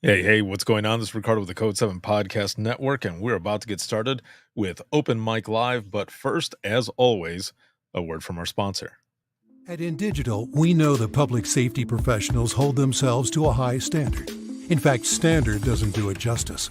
Hey, what's going on? This is Ricardo with the Code 7 Podcast Network, and we're about to get started with Open Mic Live. But first, as always, a word from our sponsor. At InDigital, we know that public safety professionals hold themselves to a high standard. In fact, standard doesn't do it justice.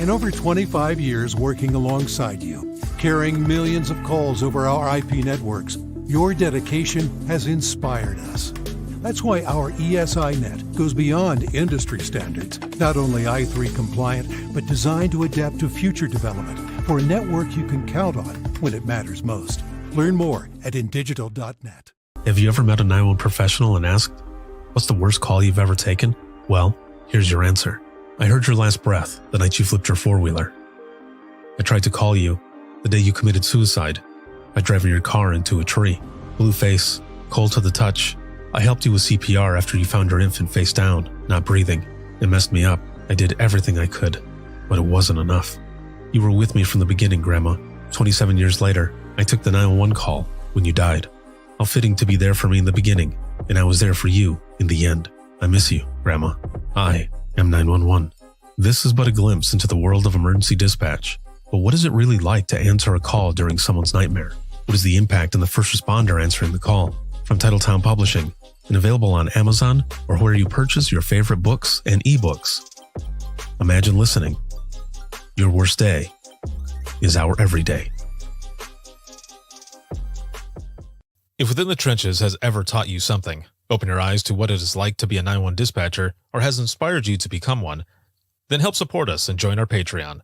In over 25 years working alongside you, carrying millions of calls over our IP networks, your dedication has inspired us. That's why our ESINet goes beyond industry standards, not only i3 compliant, but designed to adapt to future development for a network you can count on when it matters most. Learn more at indigital.net. Have you ever met a 911 professional and asked, what's the worst call you've ever taken? Well, here's your answer. I heard your last breath the night you flipped your four-wheeler. I tried to call you the day you committed suicide by driving your car into a tree. Blue face, cold to the touch. I helped you with CPR after you found your infant face down, not breathing. It messed me up. I did everything I could, but it wasn't enough. You were with me from the beginning, Grandma. 27 years later, I took the 911 call when you died. How fitting to be there for me in the beginning, and I was there for you in the end. I miss you, Grandma. I am 911. This is but a glimpse into the world of emergency dispatch. But what is it really like to answer a call during someone's nightmare? What is the impact on the first responder answering the call? From Titletown Publishing, and available on Amazon or where you purchase your favorite books and ebooks. Imagine listening. Your worst day is our everyday. If Within the Trenches has ever taught you something, open your eyes to what it is like to be a 911 dispatcher, or has inspired you to become one, then help support us and join our Patreon.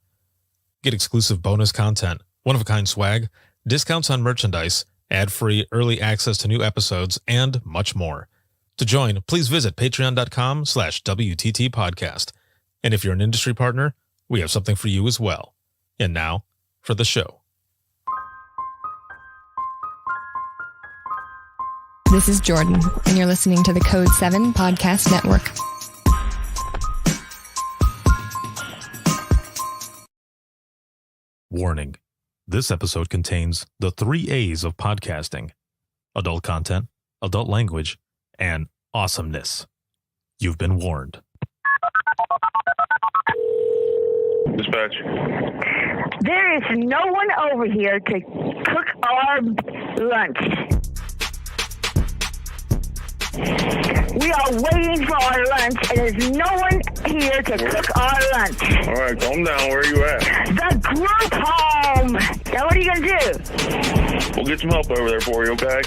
Get exclusive bonus content, one-of-a-kind swag, discounts on merchandise, ad-free early access to new episodes, and much more. To join, please visit patreon.com/WTT podcast. And if you're an industry partner, we have something for you as well. And now, for the show. This is Jordan, and you're listening to the Code 7 Podcast Network. Warning. This episode contains the 3 A's of podcasting: adult content, adult language, and awesomeness. You've been warned. Dispatch. There is no one over here to cook our lunch. We are waiting for our lunch, and there's no one here to cook our lunch. All right, calm down. Where are you at? The group home. Now, what are you going to do? We'll get some help over there for you, okay?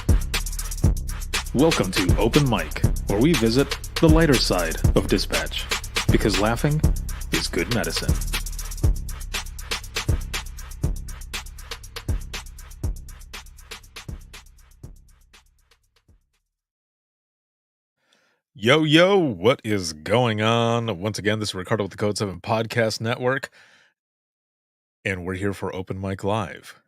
Welcome to Open Mic, where we visit the lighter side of dispatch, because laughing is good medicine. Yo, what is going on? Once again, this is Ricardo with the Code 7 Podcast Network, and we're here for Open Mic Live.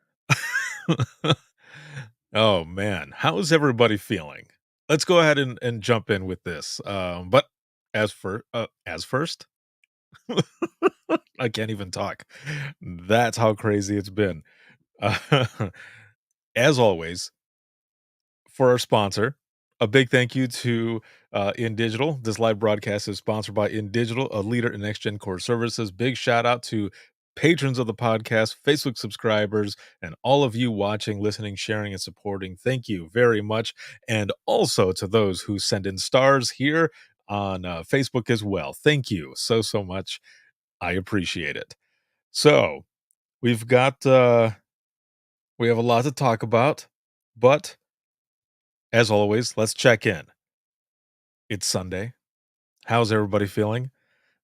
Oh, man. How is everybody feeling? Let's go ahead and jump in with this. But as first, I can't even talk. That's how crazy it's been. As always, for our sponsor, a big thank you to InDigital. This live broadcast is sponsored by InDigital, a leader in next-gen core services. Big shout out to patrons of the podcast, Facebook subscribers, and all of you watching, listening, sharing, and supporting. Thank you very much. And also to those who send in stars here on Facebook as well. Thank you so much. I appreciate it. So we've got, we have a lot to talk about, but as always, let's check in. It's Sunday. How's everybody feeling?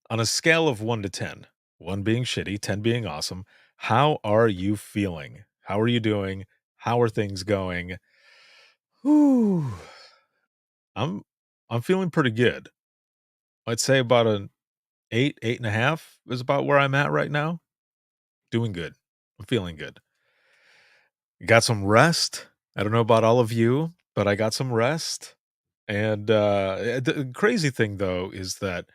On a scale of 1 to 10, 1 being shitty, 10 being awesome, how are you feeling? How are you doing? How are things going? Whew. I'm feeling pretty good. I'd say about an 8.5 is about where I'm at right now. Doing good. I'm feeling good. Got some rest. I don't know about all of you, but I got some rest. And the crazy thing, though, is that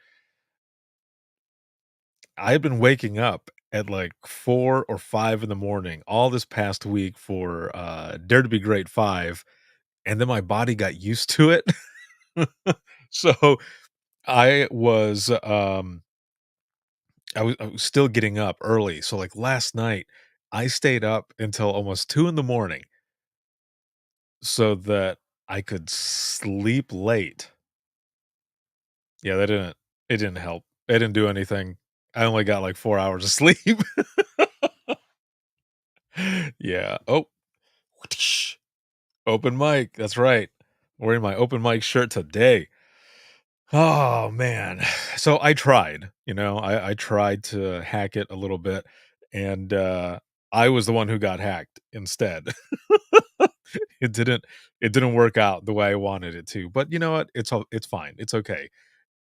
I've been waking up at like 4 or 5 in the morning all this past week for Dare to Be Great 5, and then my body got used to it. So I was I was still getting up early. So like last night, I stayed up until almost 2 in the morning so that I could sleep late. Yeah, it didn't help. It didn't do anything. I only got like 4 hours of sleep. Yeah. Oh, whoosh. Open mic. That's right. Wearing my open mic shirt today. Oh man. So I tried, I tried to hack it a little bit and I was the one who got hacked instead. It didn't it didn't work out the way I wanted it to. But you know what? It's fine. It's okay.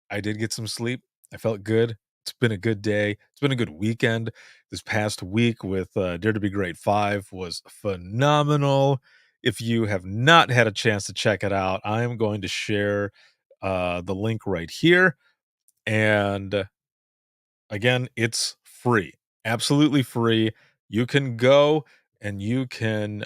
I did get some sleep. I felt good. It's been a good day. It's been a good weekend. This past week with Dare to Be Great 5 was phenomenal. If you have not had a chance to check it out, I am going to share the link right here. And again, it's free, absolutely free. You can go and you can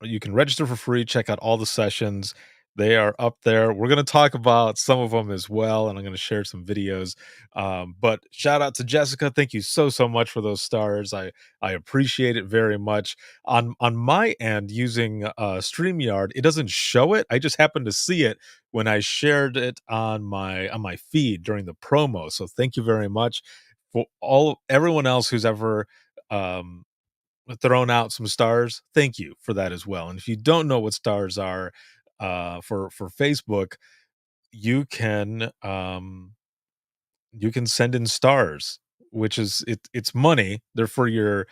you can register for free, check out all the sessions. They are up there. We're going to talk about some of them as well, and I'm going to share some videos. But shout out to Jessica. Thank you so much for those stars. I appreciate it very much. On my end, using StreamYard, it doesn't show it. I just happened to see it when I shared it on my feed during the promo. So thank you very much for everyone else who's ever um, thrown out some stars. Thank you for that as well. And if you don't know what stars are for Facebook, you can send in stars, which is it's money. They're for your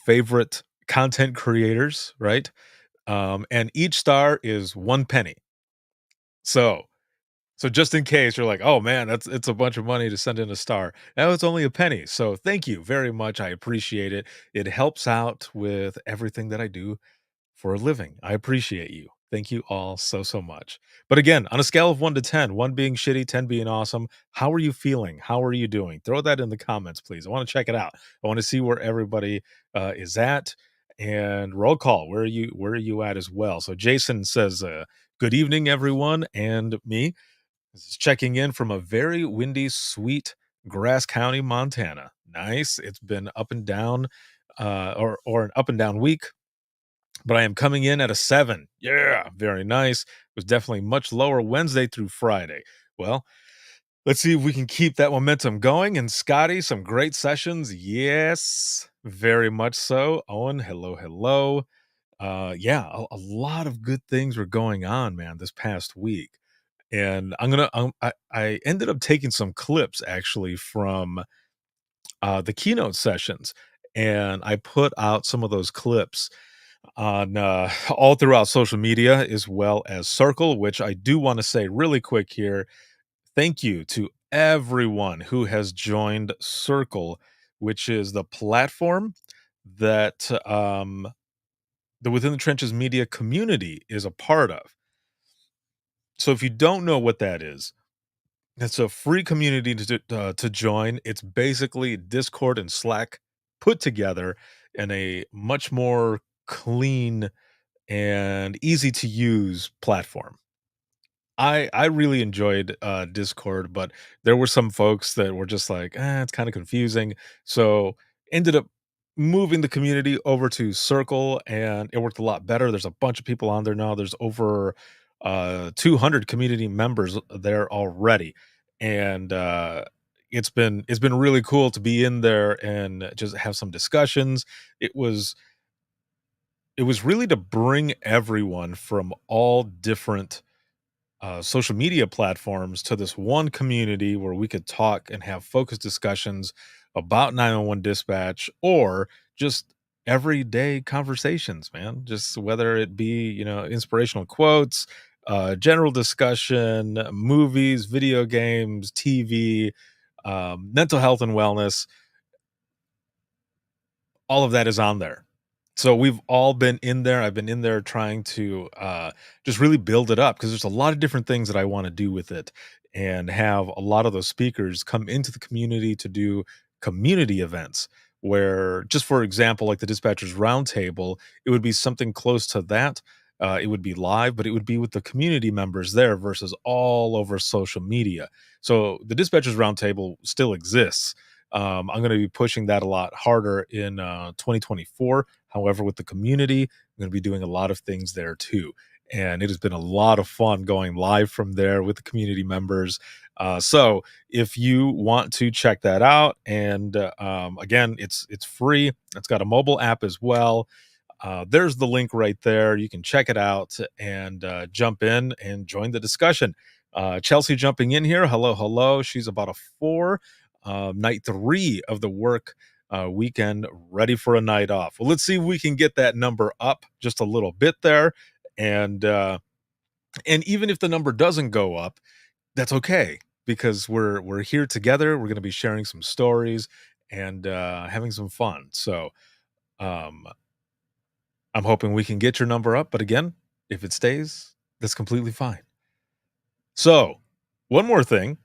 favorite content creators, right? And each star is 1 penny. So just in case you're like, "Oh, man, it's a bunch of money to send in a star." Now it's only a penny. So thank you very much. I appreciate it. It helps out with everything that I do for a living. I appreciate you. Thank you all so much. But again, on a scale of 1 to 10, 1 being shitty, 10 being awesome, how are you feeling? How are you doing? Throw that in the comments, please. I want to check it out. I want to see where everybody is at. And roll call. Where are you at as well? So Jason says, "Good evening, everyone," and me. This is checking in from a very windy, sweet Grass County, Montana. Nice. It's been up and down, or an up and down week, but I am coming in at a 7. Yeah, very nice. It was definitely much lower Wednesday through Friday. Well, let's see if we can keep that momentum going. And Scotty, some great sessions. Yes, very much so. Owen, hello. Yeah, a lot of good things were going on, man, this past week. And I ended up taking some clips actually from the keynote sessions, and I put out some of those clips on all throughout social media as well as Circle, which I do want to say really quick here. Thank you to everyone who has joined Circle, which is the platform that the Within the Trenches media community is a part of. So if you don't know what that is, it's a free community to join. It's basically Discord and Slack put together in a much more clean and easy to use platform. I really enjoyed Discord, but there were some folks that were just like, it's kind of confusing. So ended up moving the community over to Circle, and it worked a lot better. There's a bunch of people on there now. There's over 200 community members there already, and it's been really cool to be in there and just have some discussions. It was really to bring everyone from all different social media platforms to this one community where we could talk and have focused discussions about 911 dispatch, or just everyday conversations, man. Just whether it be, inspirational quotes, general discussion, movies, video games, TV, mental health and wellness, all of that is on there. So we've all been in there. I've been in there trying to just really build it up because there's a lot of different things that I want to do with it, and have a lot of those speakers come into the community to do community events where, just for example, like the Dispatchers Roundtable, it would be something close to that, It would be live, but it would be with the community members there versus all over social media. So the Dispatchers Roundtable still exists. I'm going to be pushing that a lot harder in 2024. However, with the community, I'm going to be doing a lot of things there too. And it has been a lot of fun going live from there with the community members. So if you want to check that out, and again, it's free. It's got a mobile app as well. There's the link right there. You can check it out and jump in and join the discussion. Chelsea jumping in here. Hello, hello. She's about a 4, night 3 of the work weekend, ready for a night off. Well, let's see if we can get that number up just a little bit there. And even if the number doesn't go up, that's okay, because we're here together. We're going to be sharing some stories and having some fun. So um, I'm hoping we can get your number up. But again, if it stays, that's completely fine. So one more thing.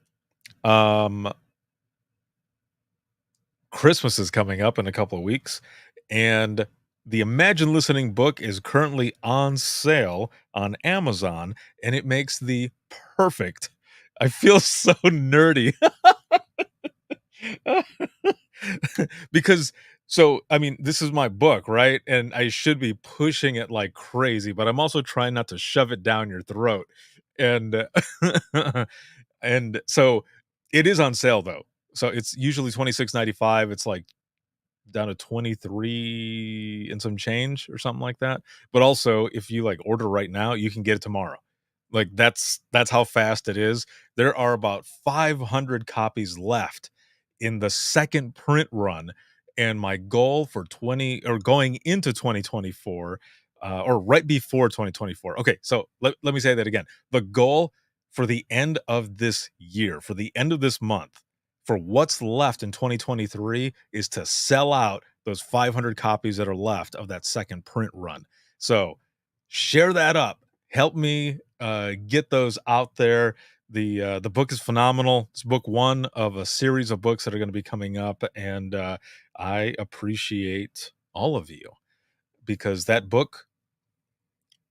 Christmas is coming up in a couple of weeks, and the Imagine Listening book is currently on sale on Amazon, and it makes the perfect. I feel so nerdy. Because I mean, this is my book, right? And I should be pushing it like crazy, but I'm also trying not to shove it down your throat. And and so it is on sale though. So it's usually $26.95. It's like down to 23 and some change or something like that. But also, if you like order right now, you can get it tomorrow. Like that's how fast it is. There are about 500 copies left in the second print run, and my goal for 20 or going into 2024, or right before 2024. Okay, so let me say that again. The goal for the end of this year, for the end of this month, for what's left in 2023 is to sell out those 500 copies that are left of that second print run. So share that up. Help me get those out there. The book is phenomenal. It's book 1 of a series of books that are going to be coming up, and I appreciate all of you, because that book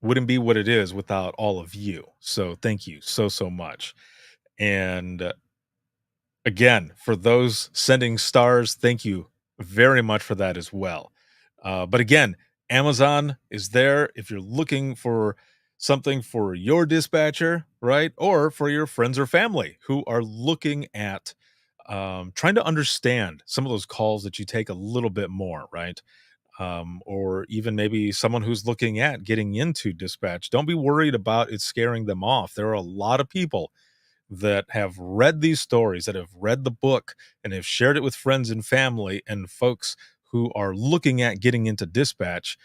wouldn't be what it is without all of you. So thank you so much. And again, for those sending stars, thank you very much for that as well. But again, Amazon is there if you're looking for something for your dispatcher, right? Or for your friends or family who are looking at trying to understand some of those calls that you take a little bit more, right? Or even maybe someone who's looking at getting into dispatch. Don't be worried about it scaring them off. There are a lot of people that have read these stories, that have read the book, and have shared it with friends and family and folks who are looking at getting into dispatch,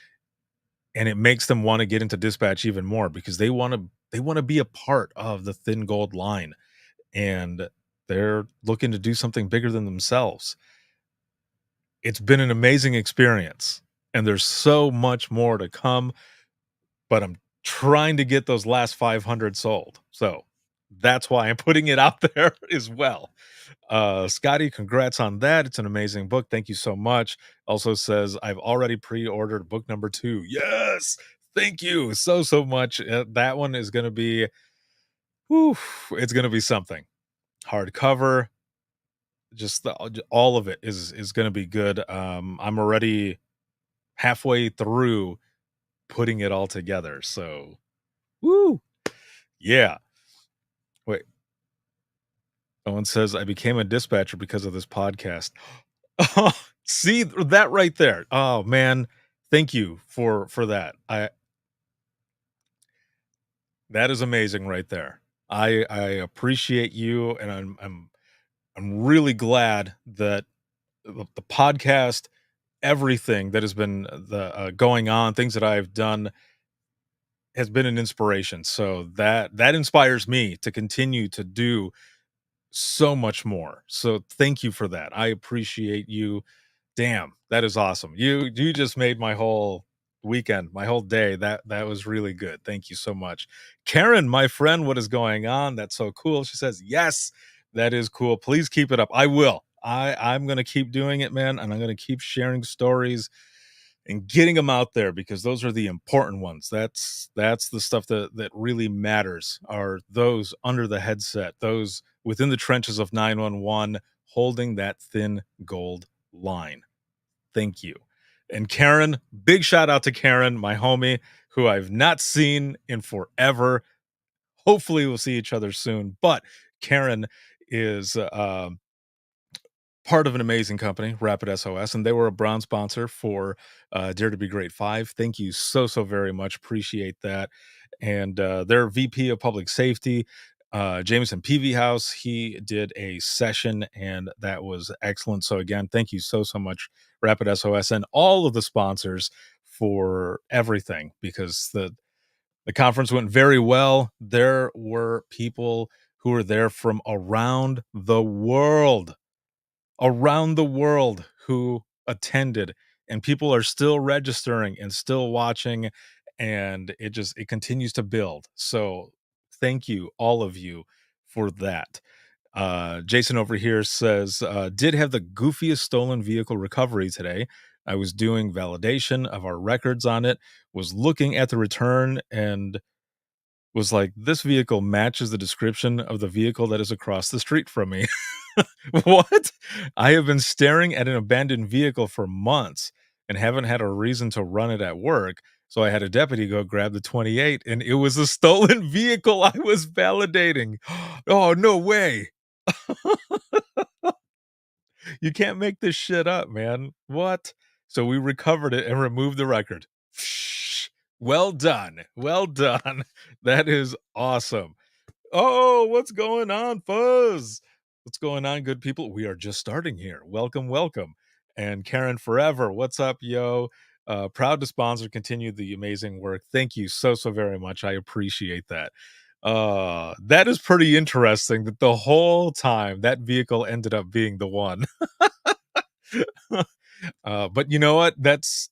and it makes them want to get into dispatch even more, because they want to be a part of the Thin Gold line, and they're looking to do something bigger than themselves. It's been an amazing experience, and there's so much more to come, but I'm trying to get those last 500 sold. So that's why I'm putting it out there as well. Scotty, congrats on that. It's an amazing book. Thank you so much. Also says, I've already pre-ordered book number 2. Yes. Thank you so much. That one is going to be, it's going to be something. Hardcover, just all of it is going to be good. I'm already halfway through putting it all together. So, yeah. Wait. Someone says, I became a dispatcher because of this podcast. Oh, see that right there. Oh man, thank you for that. That is amazing right there. I appreciate you, and I'm really glad that the podcast, everything that has been going on, things that I've done, has been an inspiration. So that inspires me to continue to do so much more. So thank you for that. I appreciate you. Damn, that is awesome. You just made my whole weekend, my whole day. That was really good. Thank you so much. Karen, my friend, what is going on? That's so cool. She says, yes, that is cool. Please keep it up. I will. I'm going to keep doing it, man. And I'm going to keep sharing stories. and getting them out there, because those are the important ones. That's the stuff that really matters, are those under the headset, those within the trenches of 911, holding that thin gold line. Thank you. And Karen, big shout out to Karen, my homie, who I've not seen in forever. Hopefully we'll see each other soon. But Karen is part of an amazing company, Rapid SOS, and they were a bronze sponsor for Dare to Be Great 5. Thank you so very much. Appreciate that. And their VP of Public Safety, Jameson Peavyhouse, he did a session, and that was excellent. So again, thank you so much, Rapid SOS, and all of the sponsors for everything, because the conference went very well. There were people who were there from around the world who attended, and people are still registering and still watching, and it continues to build. So thank you, all of you, for that. Jason over here says, did have the goofiest stolen vehicle recovery today. I was doing validation of our records on it, was looking at the return, and was like, this vehicle matches the description of the vehicle that is across the street from me. What? I have been staring at an abandoned vehicle for months and haven't had a reason to run it at work. So I had a deputy go grab the 28, and it was a stolen vehicle I was validating. Oh, no way. You can't make this shit up, man. What? So we recovered it and removed the record. Well done. Well done. That is awesome. Oh, what's going on, Fuzz? What's going on, good people? We are just starting here. Welcome, welcome. And Karen Forever, what's up, yo? Proud to sponsor, continue the amazing work. Thank you so very much. I appreciate that. That is pretty interesting that the whole time that vehicle ended up being the one. But you know what? That's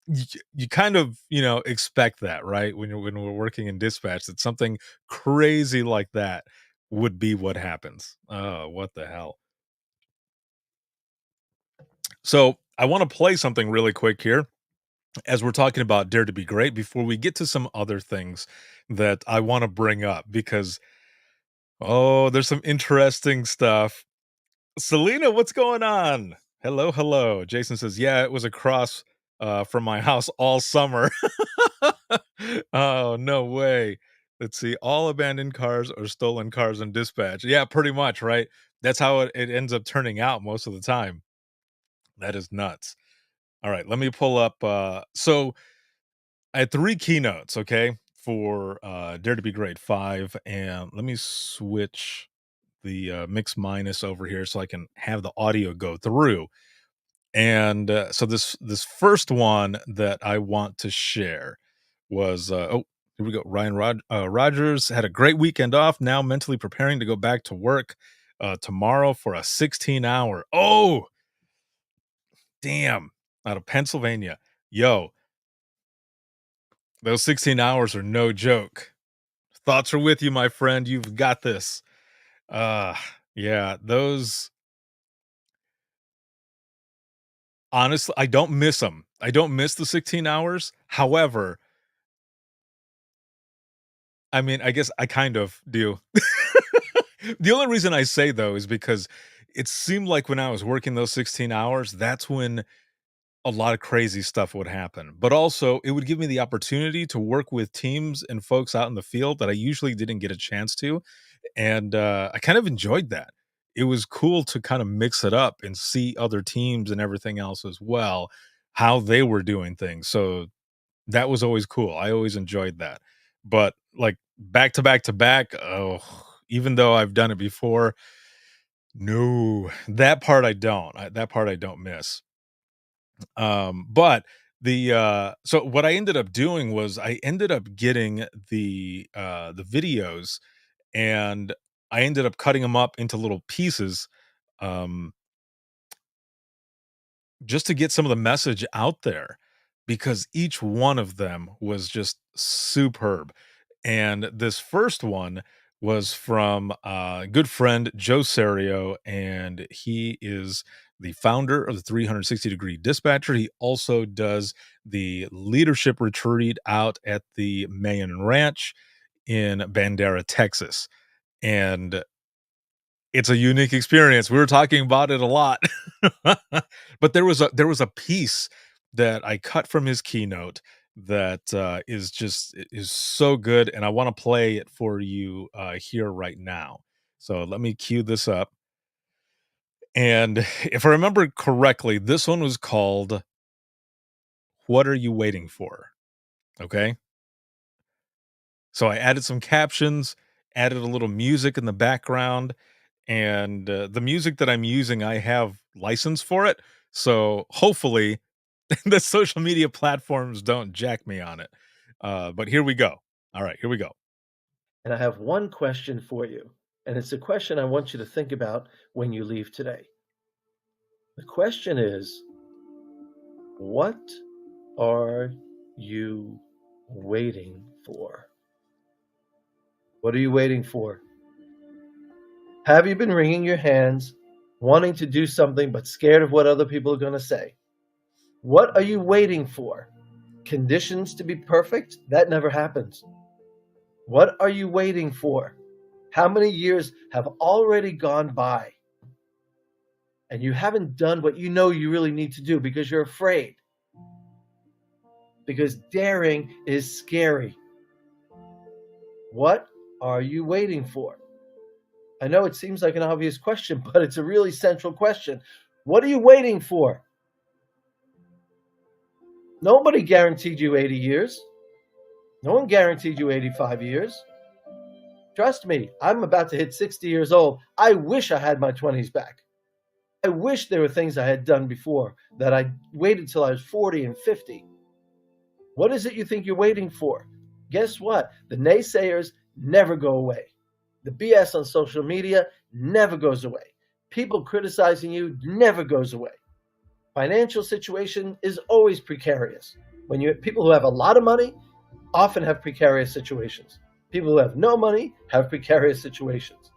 you kind of expect that, right? When we're working in dispatch, that something crazy like that would be what happens. Oh, what the hell. So I want to play something really quick here as we're talking about Dare to Be Great, before we get to some other things that I want to bring up, because there's some interesting stuff. Selena, what's going on? Hello. Jason says, yeah, it was across from my house all summer. Oh, no way. Let's see. All abandoned cars or stolen cars in dispatch. Yeah, pretty much, right? That's how it ends up turning out most of the time. That is nuts. All right, let me pull up. So I had 3 keynotes, okay, for Dare to Be Great 5. And let me switch the mix minus over here so I can have the audio go through. And so this first one that I want to share was here we go. Ryan Rogers had a great weekend off. Now mentally preparing to go back to work tomorrow for a 16-hour. Oh, damn! Out of Pennsylvania, yo, those 16 hours are no joke. Thoughts are with you, my friend. You've got this. Yeah, those. Honestly, I don't miss them. I don't miss the 16 hours. However, I mean, I guess I kind of do. The only reason I say, though, is because it seemed like when I was working those 16 hours, that's when a lot of crazy stuff would happen. But also, it would give me the opportunity to work with teams and folks out in the field that I usually didn't get a chance to. And I kind of enjoyed that. It was cool to kind of mix it up and see other teams and everything else as well, how they were doing things. So that was always cool. I always enjoyed that. But like back to back to back, oh, even though I've done it before, no, that part I don't. That part I don't miss. But so what I ended up doing was I ended up getting the videos, and I ended up cutting them up into little pieces, um just to get some of the message out there, because each one of them was just superb. And this first one was from a good friend Joe Serio, and he is the founder of the 360 Degree Dispatcher. He also does the leadership retreat out at the Mayan Ranch in Bandera, Texas. And it's a unique experience. We were talking about it a lot. But there was a piece that I cut from his keynote that is so good, and I want to play it for you here right now. So let me cue this up. And if I remember correctly, this one was called "What Are You Waiting For?" Okay. So I added some captions, added a little music in the background, and the music that I'm using, I have license for it. So hopefully the social media platforms don't jack me on it. But here we go. All right, here we go. And I have one question for you. And it's a question I want you to think about when you leave today. The question is, what are you waiting for? What are you waiting for? Have you been wringing your hands, wanting to do something, but scared of what other people are going to say? What are you waiting for? Conditions to be perfect? That never happens. What are you waiting for? How many years have already gone by and you haven't done what you know you really need to do because you're afraid? Because daring is scary. What are you waiting for? I know it seems like an obvious question, but it's a really central question. What are you waiting for? Nobody guaranteed you 80 years. No one guaranteed you 85 years. Trust me, I'm about to hit 60 years old. I wish I had my 20s back. I wish there were things I had done before that I waited till I was 40 and 50. What is it you think you're waiting for? Guess what? The naysayers never go away. The BS on social media never goes away. People criticizing you never goes away. Financial situation is always precarious. People who have a lot of money often have precarious situations. People who have no money have precarious situations.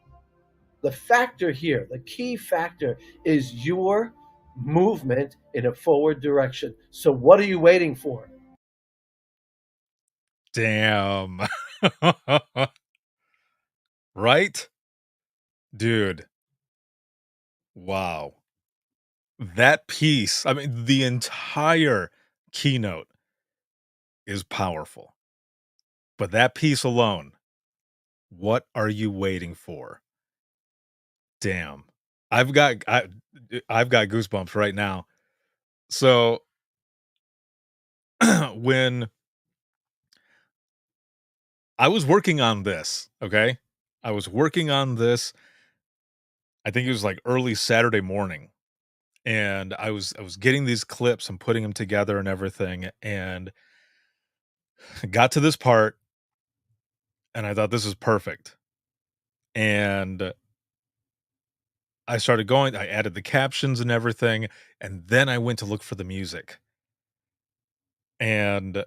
The factor here, the key factor, is your movement in a forward direction. So what are you waiting for? Damn. Right? Dude. Wow. That piece, I mean, the entire keynote is powerful. But that piece alone, what are you waiting for? Damn. I've got I I've got goosebumps right now. So when I was working on this, okay? I was working on this, I think it was like early Saturday morning. And I was getting these clips and putting them together and everything, and got to this part, and I thought this is perfect. And I started going, I added the captions and everything, and then I went to look for the music. And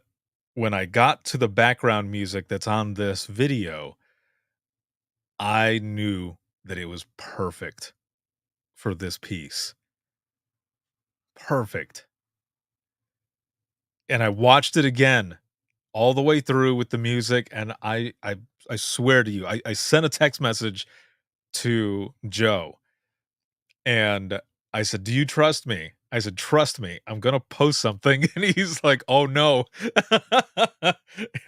when I got to the background music that's on this video, I knew that it was perfect for this piece. Perfect. And I watched it again all the way through with the music, and I swear to you, I sent a text message to Joe, and I said, "Do you trust me?" I said, "Trust me, I'm gonna post something." And he's like, "Oh, no."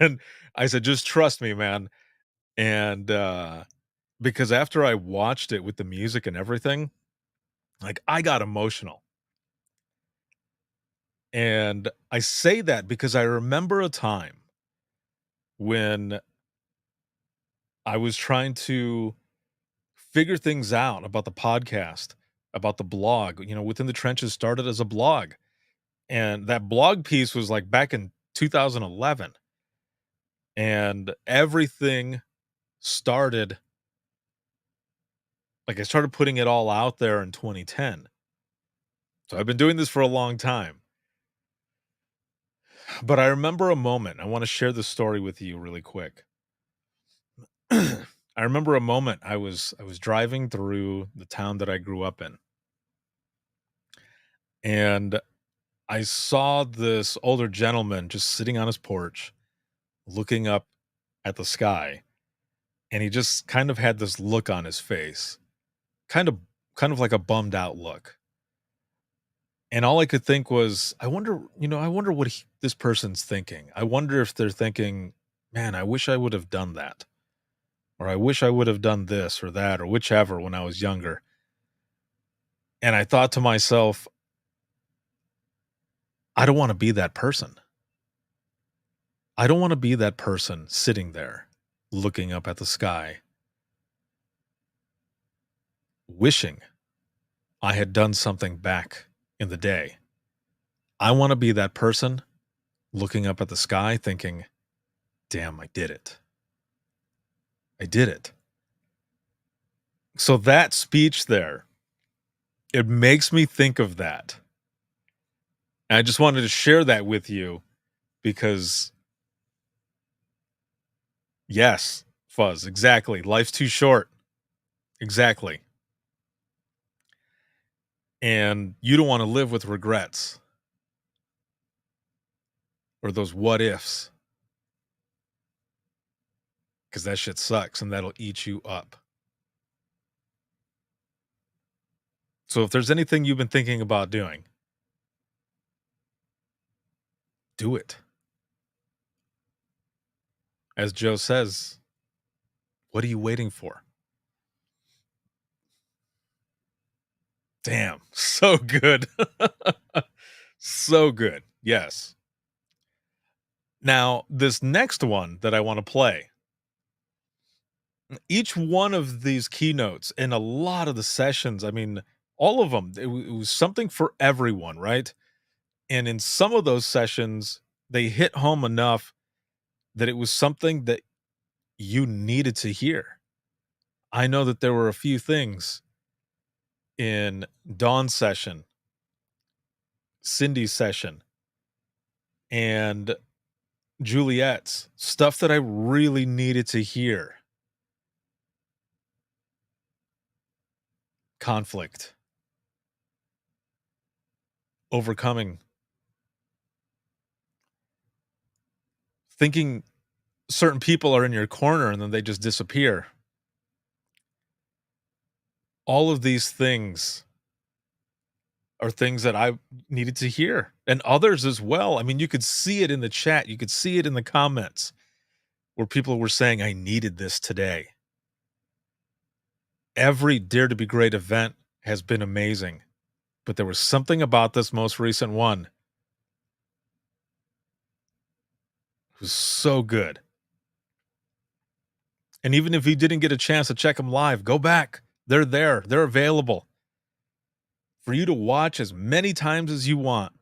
And I said, "Just trust me, man." And, because after I watched it with the music and everything, like, I got emotional. And I say that because I remember a time when I was trying to figure things out about the podcast, about the blog. Within the Trenches started as a blog. And that blog piece was like back in 2011. And everything started, like, I started putting it all out there in 2010. So I've been doing this for a long time. But I remember a moment. I want to share this story with you really quick. I remember a moment I was driving through the town that I grew up in. And I saw this older gentleman just sitting on his porch, looking up at the sky, and he just kind of had this look on his face, kind of kind of like a bummed out look. And all I could think was, I wonder what this person's thinking. I wonder if they're thinking, man, I wish I would have done that. Or I wish I would have done this or that or whichever when I was younger. And I thought to myself, I don't want to be that person. I don't want to be that person sitting there looking up at the sky, wishing I had done something back in the day. I want to be that person looking up at the sky thinking, damn, I did it. I did it. So that speech there, it makes me think of that. And I just wanted to share that with you because, yes, Fuzz, exactly. Life's too short. Exactly. And you don't want to live with regrets or those what ifs because that shit sucks and that'll eat you up. So if there's anything you've been thinking about doing, do it. As Joe says, what are you waiting for? Damn, so good. So good. Yes. Now, this next one that I want to play, each one of these keynotes and a lot of the sessions, I mean, all of them, it was something for everyone, right? And in some of those sessions, they hit home enough that it was something that you needed to hear. I know that there were a few things in Dawn's session, Cindy's session, and Juliet's stuff that I really needed to hear. Conflict, overcoming, thinking certain people are in your corner and then they just disappear. All of these things are things that I needed to hear, and others as well. I mean, you could see it in the chat. You could see it in the comments where people were saying, I needed this today. Every Dare to Be Great event has been amazing, but there was something about this most recent one. It was so good. And even if you didn't get a chance to check them live, go back. They're there. They're available for you to watch as many times as you want.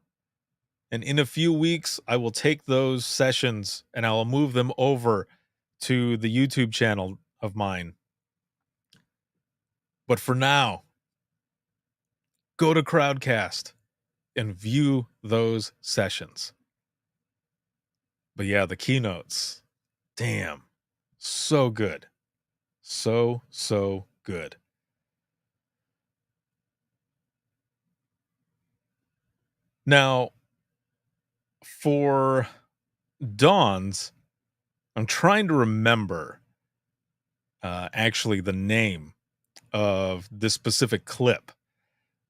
And in a few weeks, I will take those sessions and I'll move them over to the YouTube channel of mine. But for now, go to Crowdcast and view those sessions. But yeah, the keynotes, damn, so good. So good. Now, for Dawn's, I'm trying to remember actually the name of this specific clip.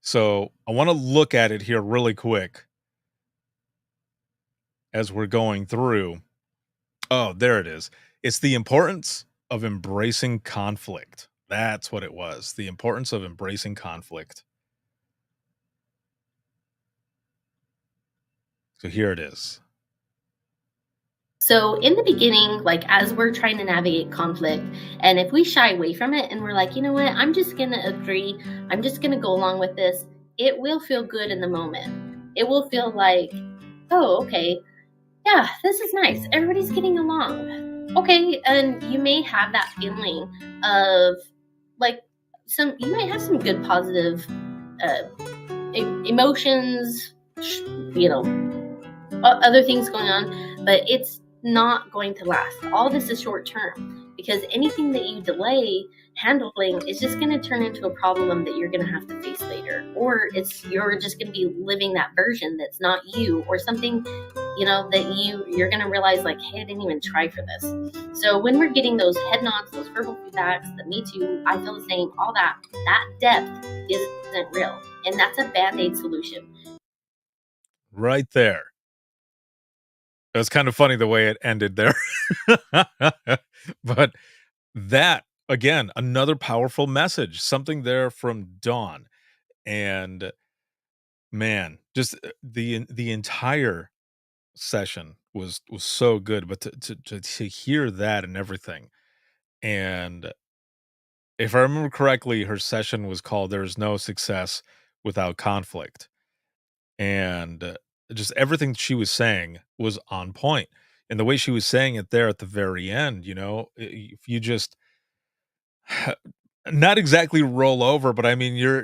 So I want to look at it here really quick as we're going through. Oh, there it is. It's the importance of embracing conflict. That's what it was. The importance of embracing conflict. So here it is. So in the beginning, like as we're trying to navigate conflict, and if we shy away from it and we're like, you know what, I'm just going to agree, I'm just going to go along with this, it will feel good in the moment. It will feel like, oh, okay, yeah, this is nice. Everybody's getting along. Okay, and you may have that feeling of like you might have some good positive emotions, other things going on, but it's not going to last. All this is short term because anything that you delay handling is just going to turn into a problem that you're going to have to face later. behavior, or you're just going to be living that version that's not you, or something, that you're going to realize like, hey, I didn't even try for this. So when we're getting those head nods, those verbal feedbacks, the me too, I feel the same, all that depth isn't real, and that's a band-aid solution. Right there. It was kind of funny the way it ended there. But that, again, another powerful message, something there from Dawn. And man, just the entire session was so good, but to hear that and everything. And if I remember correctly, her session was called "There is no success without conflict." And just everything she was saying was on point. And the way she was saying it there at the very end, if you just not exactly roll over, but I mean, you're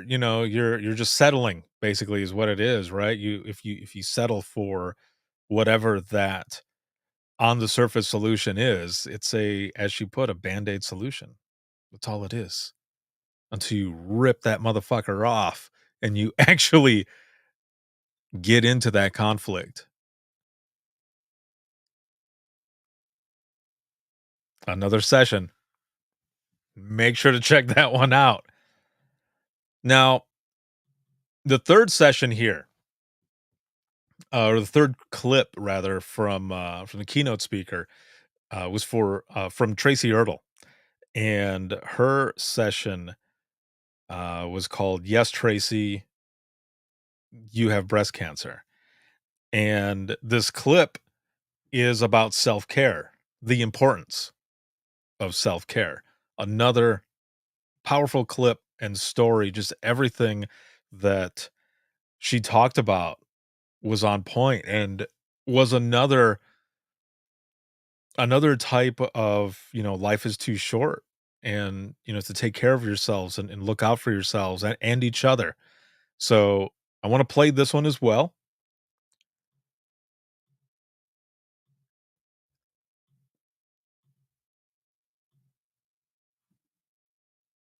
just settling basically is what it is, right? If you settle for whatever that on the surface solution is, it's as she put, a band-aid solution. That's all it is. Until you rip that motherfucker off and you actually get into that conflict. Another session. Make sure to check that one out. Now, the third session here, or the third clip rather from the keynote speaker, was from Tracy Ertl, and her session was called "Yes, Tracy, You Have Breast Cancer," and this clip is about self-care, the importance of self-care. Another powerful clip and story, just everything that she talked about was on point and was another type of, life is too short, and, to take care of yourselves and look out for yourselves and each other. So I want to play this one as well.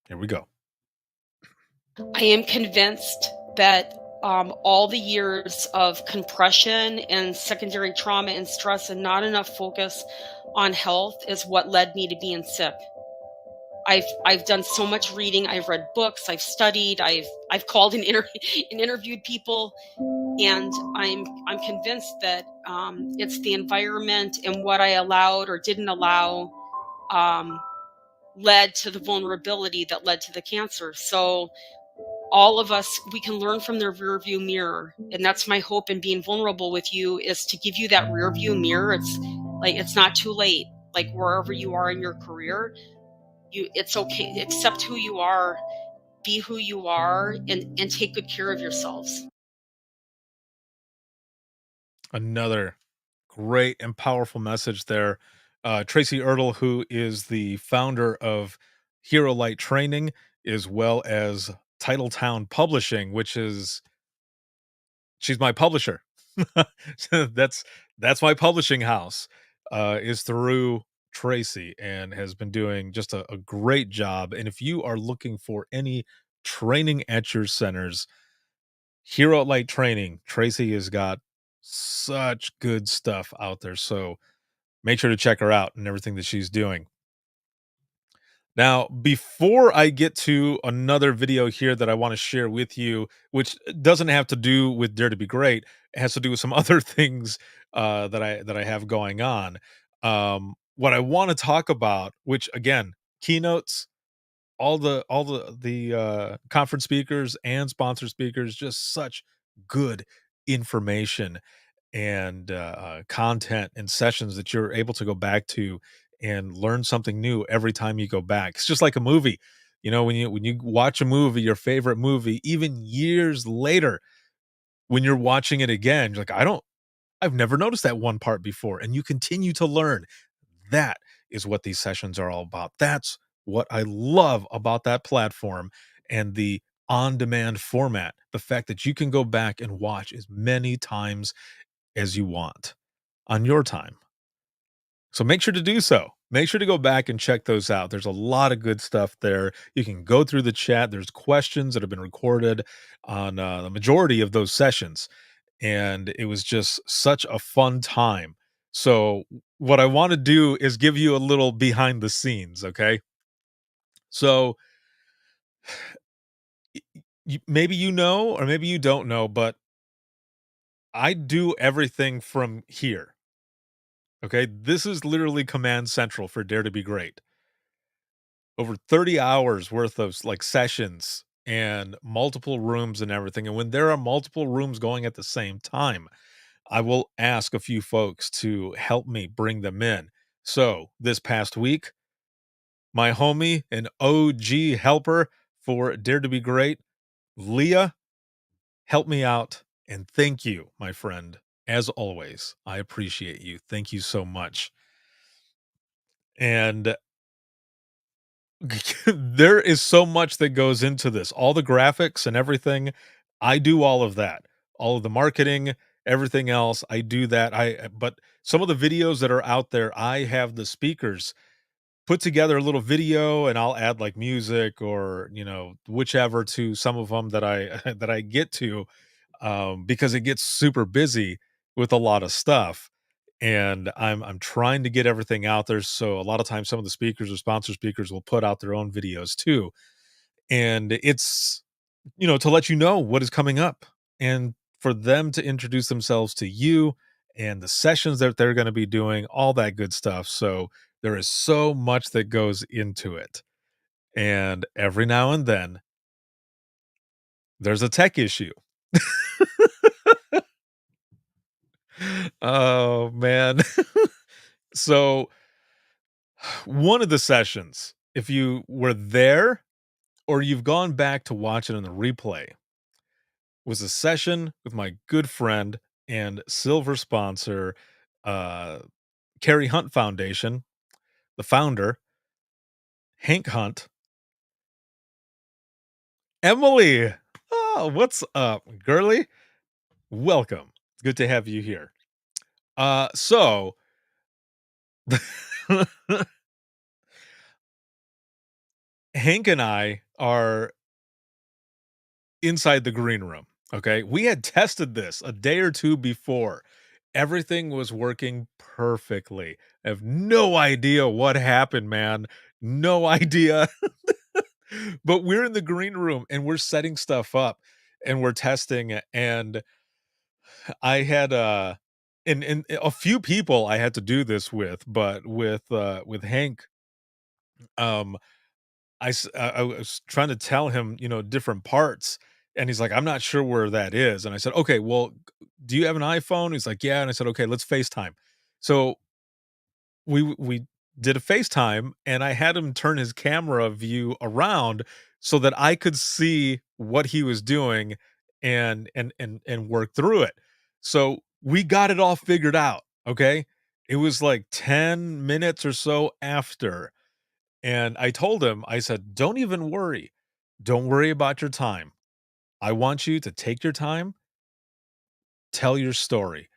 Here we go. I am convinced that all the years of compression and secondary trauma and stress and not enough focus on health is what led me to being sick. I've done so much reading. I've read books. I've studied. I've called and interviewed people, and I'm convinced that it's the environment and what I allowed or didn't allow led to the vulnerability that led to the cancer. So all of us, we can learn from their rear view mirror. And that's my hope in being vulnerable with you, is to give you that rear view mirror. It's like, it's not too late. Like wherever you are in your career, it's okay. Accept who you are, be who you are, and take good care of yourselves. Another great and powerful message there. Tracy Ertl, who is the founder of Hero Light Training, as well as Titletown Publishing, she's my publisher. So that's my publishing house, is through Tracy, and has been doing just a great job. And if you are looking for any training at your centers, Hero Light Training, Tracy has got such good stuff out there. So make sure to check her out and everything that she's doing. Now, before I get to another video here that I want to share with you, which doesn't have to do with Dare to Be Great, it has to do with some other things that I have going on. What I want to talk about, which again, keynotes, all the conference speakers and sponsor speakers, just such good information and content and sessions that you're able to go back to and learn something new every time you go back. It's just like a movie. When you watch a movie, your favorite movie, even years later, when you're watching it again, you're like, I've never noticed that one part before. And you continue to learn. That is what these sessions are all about. That's what I love about that platform and the on-demand format. The fact that you can go back and watch as many times as you want on your time. So make sure to do so. Make sure to go back and check those out. There's a lot of good stuff there. You can go through the chat. There's questions that have been recorded on the majority of those sessions. And it was just such a fun time. So, what I want to do is give you a little behind the scenes, okay? So, maybe you know, or maybe you don't know, but I do everything from here. Okay. This is literally command central for Dare to Be Great. Over 30 hours worth of like sessions and multiple rooms and everything. And when there are multiple rooms going at the same time, I will ask a few folks to help me bring them in. So this past week, my homie, an OG helper for Dare to Be Great, Leah, help me out. And thank you, my friend. As always, I appreciate you. Thank you so much. And there is so much that goes into this. All the graphics and everything, I do all of that. All of the marketing, everything else, I do that. But some of the videos that are out there, I have the speakers put together a little video and I'll add like music or, whichever to some of them that I that I get to because it gets super busy with a lot of stuff. And I'm trying to get everything out there. So a lot of times some of the speakers or sponsor speakers will put out their own videos too. And it's, to let you know what is coming up and for them to introduce themselves to you and the sessions that they're going to be doing, all that good stuff. So there is so much that goes into it. And every now and then there's a tech issue. Oh man. So one of the sessions, if you were there or you've gone back to watch it in the replay, was a session with my good friend and silver sponsor, uh, Carrie Hunt Foundation, the founder, Hank Hunt. Emily, oh, what's up, girly? Welcome. It's good to have you here. So Hank and I are inside the green room. Okay. We had tested this a day or two before. Everything was working perfectly. I have no idea what happened, man. No idea. But we're in the green room and we're setting stuff up and we're testing. And I had and a few people I had to do this with, but with Hank, um I was trying to tell him, different parts, and he's like, "I'm not sure where that is." And I said, "Okay, well, do you have an iPhone?" He's like, "Yeah." And I said, "Okay, let's FaceTime." So we did a FaceTime, and I had him turn his camera view around so that I could see what he was doing and work through it. So we got it all figured out. Okay, it was like 10 minutes or so after and I told him, I said, "Don't even worry. Don't worry about your time. I want you to take your time, tell your story,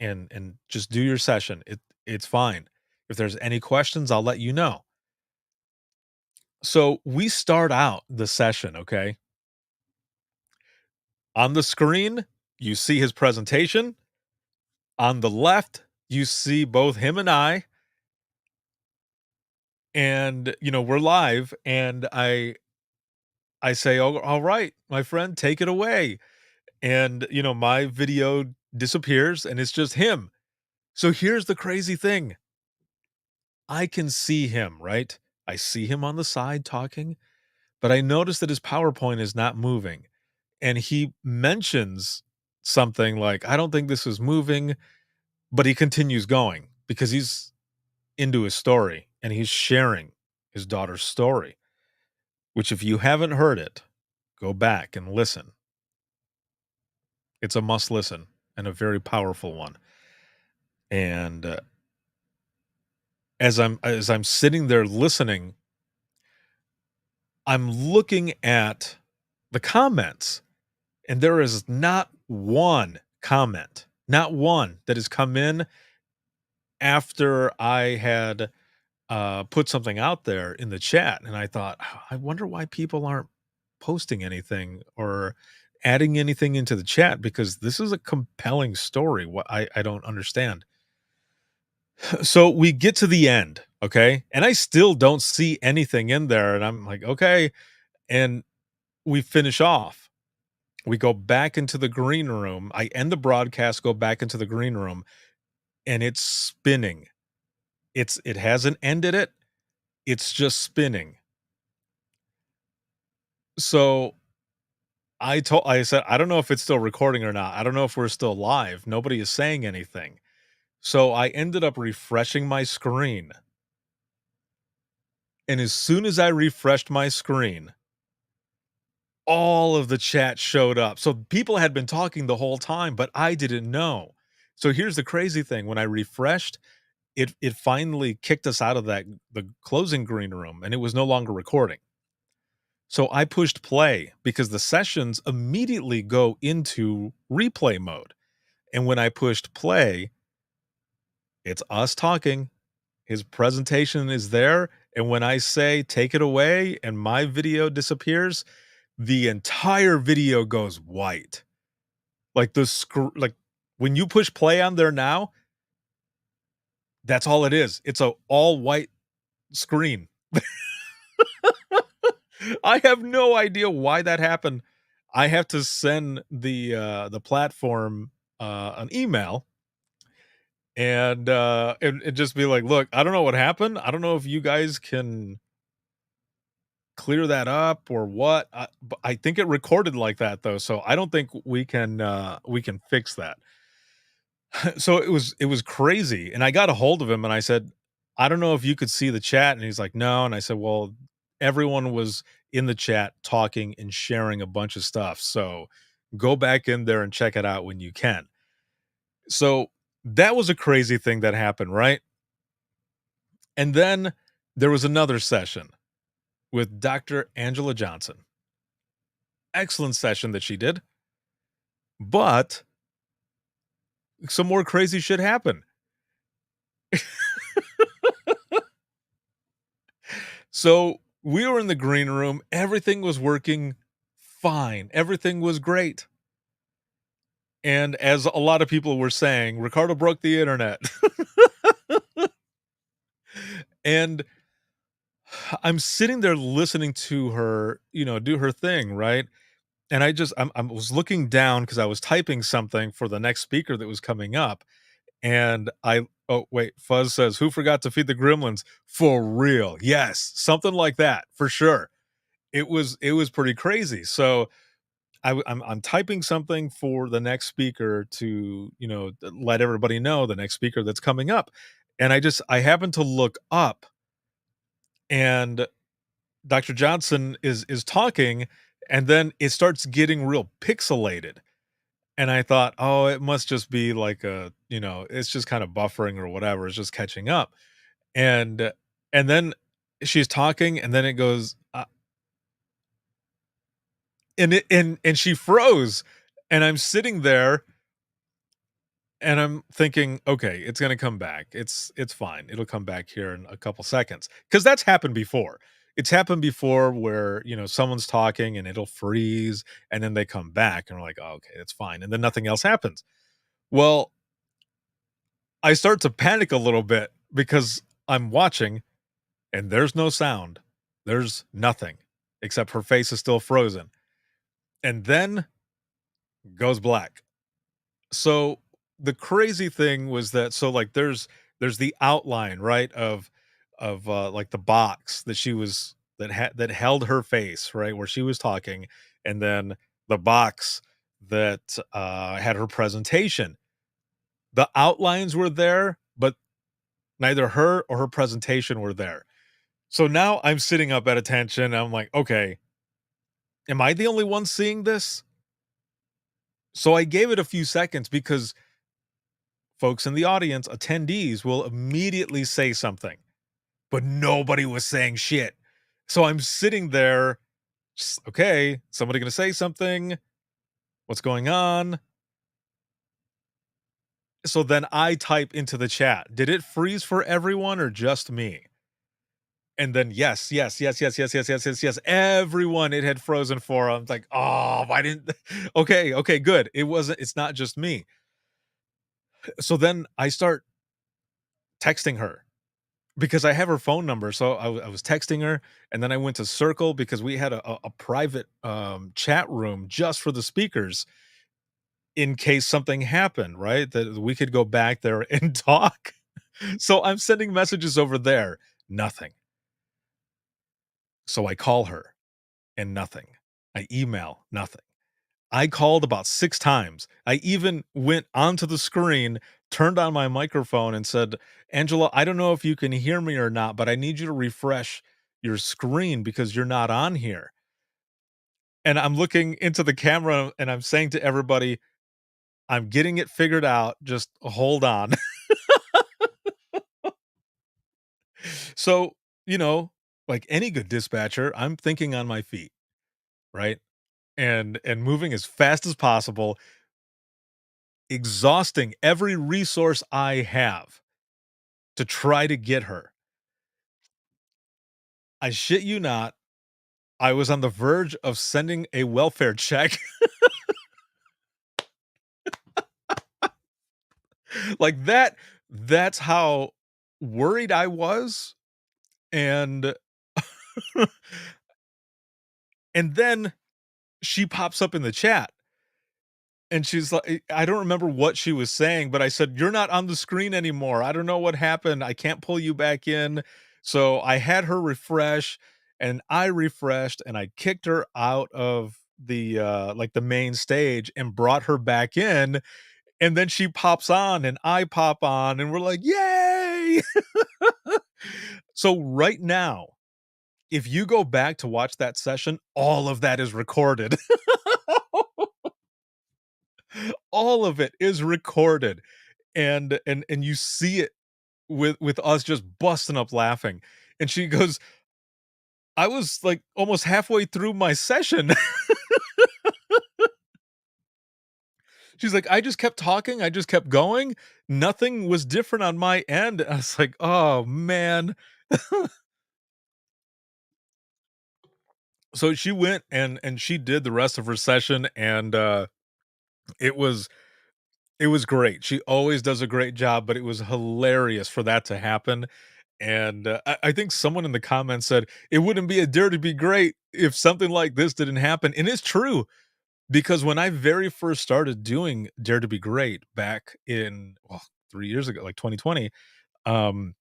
and just do your session. It's fine. If there's any questions, I'll let you know." So we start out the session, okay? On the screen, you see his presentation. On the left, you see both him and I, and we're live, and I say, "Oh, all right, my friend, take it away." And my video disappears and it's just him. So here's the crazy thing. I can see him, right? I see him on the side talking, but I notice that his PowerPoint is not moving. And he mentions something like, "I don't think this is moving," but he continues going because he's into his story and he's sharing his daughter's story, which if you haven't heard it, go back and listen. It's a must listen and a very powerful one. And as I'm sitting there listening, I'm looking at the comments, and there is not one comment, not one that has come in after I had put something out there in the chat, and I thought, I wonder why people aren't posting anything or adding anything into the chat, because this is a compelling story. What I don't understand. So we get to the end, okay? And I still don't see anything in there. And I'm like, okay. And we finish off. We go back into the green room. I end the broadcast, go back into the green room, and it's spinning. It hasn't ended it. It's just spinning. So I said, I don't know if it's still recording or not. I don't know if we're still live. Nobody is saying anything. So I ended up refreshing my screen. And as soon as I refreshed my screen, all of the chat showed up. So people had been talking the whole time, but I didn't know. So here's the crazy thing. When I refreshed, it finally kicked us out of the closing green room, and it was no longer recording. So I pushed play because the sessions immediately go into replay mode. And when I pushed play, it's us talking. His presentation is there. And when I say take it away and my video disappears, the entire video goes white. Like like when you push play on there now, that's all it is. It's a all white screen. I have no idea why that happened. I have to send the platform an email and just be like, look, I don't know what happened. I don't know if you guys can clear that up or what. But I think it recorded like that though, so I don't think we can fix that. So it was crazy, and I got a hold of him and I said, I don't know if you could see the chat, and he's like, no. And I said, well, everyone was in the chat talking and sharing a bunch of stuff, so go back in there and check it out when you can. So that was a crazy thing that happened, right? And then there was another session with Dr. Angela Johnson. Excellent session that she did, but some more crazy shit happened. So we were in the green room. Everything was working fine. Everything was great. And as a lot of people were saying, Ricardo broke the internet. And I'm sitting there listening to her, do her thing, right? And I was looking down because I was typing something for the next speaker that was coming up. And oh, wait, Fuzz says, who forgot to feed the gremlins? For real. Yes, something like that, for sure. It was pretty crazy. So I'm typing something for the next speaker to, let everybody know the next speaker that's coming up. And I happened to look up, and Dr. Johnson is talking, and then it starts getting real pixelated. And I thought, oh, it must just be like it's just kind of buffering or whatever. It's just catching up. And then she's talking, and then it goes, and she froze, and I'm sitting there, and I'm thinking, okay, it's gonna come back. It's fine. It'll come back here in a couple seconds, because that's happened before. It's happened before where someone's talking and it'll freeze, and then they come back, and we're like, oh, okay, it's fine, and then nothing else happens. Well, I start to panic a little bit because I'm watching, and there's no sound. There's nothing except her face is still frozen, and then goes black. So the crazy thing was that, so like there's the outline, right, of like the box that she was that held her face, right, where she was talking, and then the box that had her presentation. The outlines were there, but neither her or her presentation were there. So now I'm sitting up at attention. I'm like, okay, am I the only one seeing this? So I gave it a few seconds, because folks in the audience, attendees, will immediately say something, but nobody was saying shit. So I'm sitting there, just, okay, somebody going to say something? What's going on? So then I type into the chat, did it freeze for everyone or just me? And then yes, everyone, it had frozen for. I'm like, oh, why didn't? Okay, good. It's not just me. So then I start texting her because I have her phone number. So I was texting her, and then I went to Circle because we had a private chat room just for the speakers in case something happened, right? That we could go back there and talk. So I'm sending messages over there, nothing. So I call her and nothing. I email, nothing. I called about 6 times. I even went onto the screen, turned on my microphone and said, "Angela, I don't know if you can hear me or not, but I need you to refresh your screen because you're not on here." And I'm looking into the camera and I'm saying to everybody, "I'm getting it figured out. Just hold on." So, like any good dispatcher, I'm thinking on my feet, right? And moving as fast as possible, exhausting every resource I have to try to get her. I shit you not, I was on the verge of sending a welfare check. Like that's how worried I was, and and then she pops up in the chat, and she's like, I don't remember what she was saying, but I said, "You're not on the screen anymore. I don't know what happened. I can't pull you back in." So I had her refresh, and I refreshed, and I kicked her out of the like the main stage and brought her back in, and then she pops on and I pop on and we're like, "Yay!" So right now, if you go back to watch that session, all of that is recorded. All of it is recorded, and you see it with us just busting up laughing. And she goes, "I was like almost halfway through my session." She's like, "I just kept talking, I just kept going. Nothing was different on my end." I was like, "Oh man." So she went and she did the rest of her session, and it was it was great. She always does a great job, but it was hilarious for that to happen. And I think someone in the comments said it wouldn't be a Dare to Be Great if something like this didn't happen. And it's true, because when I very first started doing Dare to Be Great back in, well, 3 years ago, like 2020, um,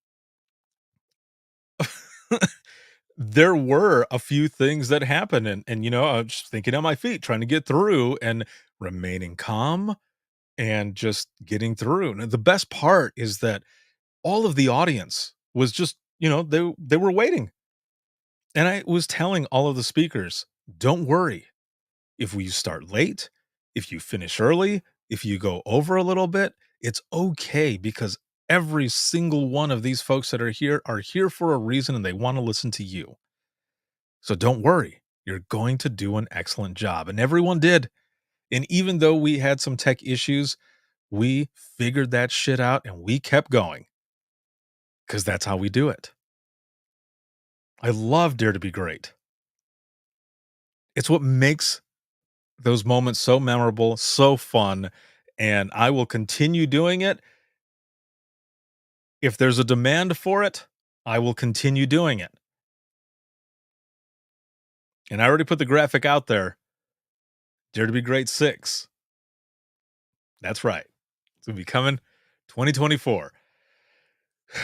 there were a few things that happened, and I was just thinking on my feet, trying to get through and remaining calm and just getting through. And the best part is that all of the audience was just, they were waiting. And I was telling all of the speakers, don't worry. If we start late, if you finish early, if you go over a little bit, it's okay, because every single one of these folks that are here for a reason, and they want to listen to you. So don't worry. You're going to do an excellent job. And everyone did. And even though we had some tech issues, we figured that shit out and we kept going, because that's how we do it. I love Dare to Be Great. It's what makes those moments so memorable, so fun, and I will continue doing it. If there's a demand for it, I will continue doing it. And I already put the graphic out there. Dare to Be Great 6. That's right. It's going to be coming 2024.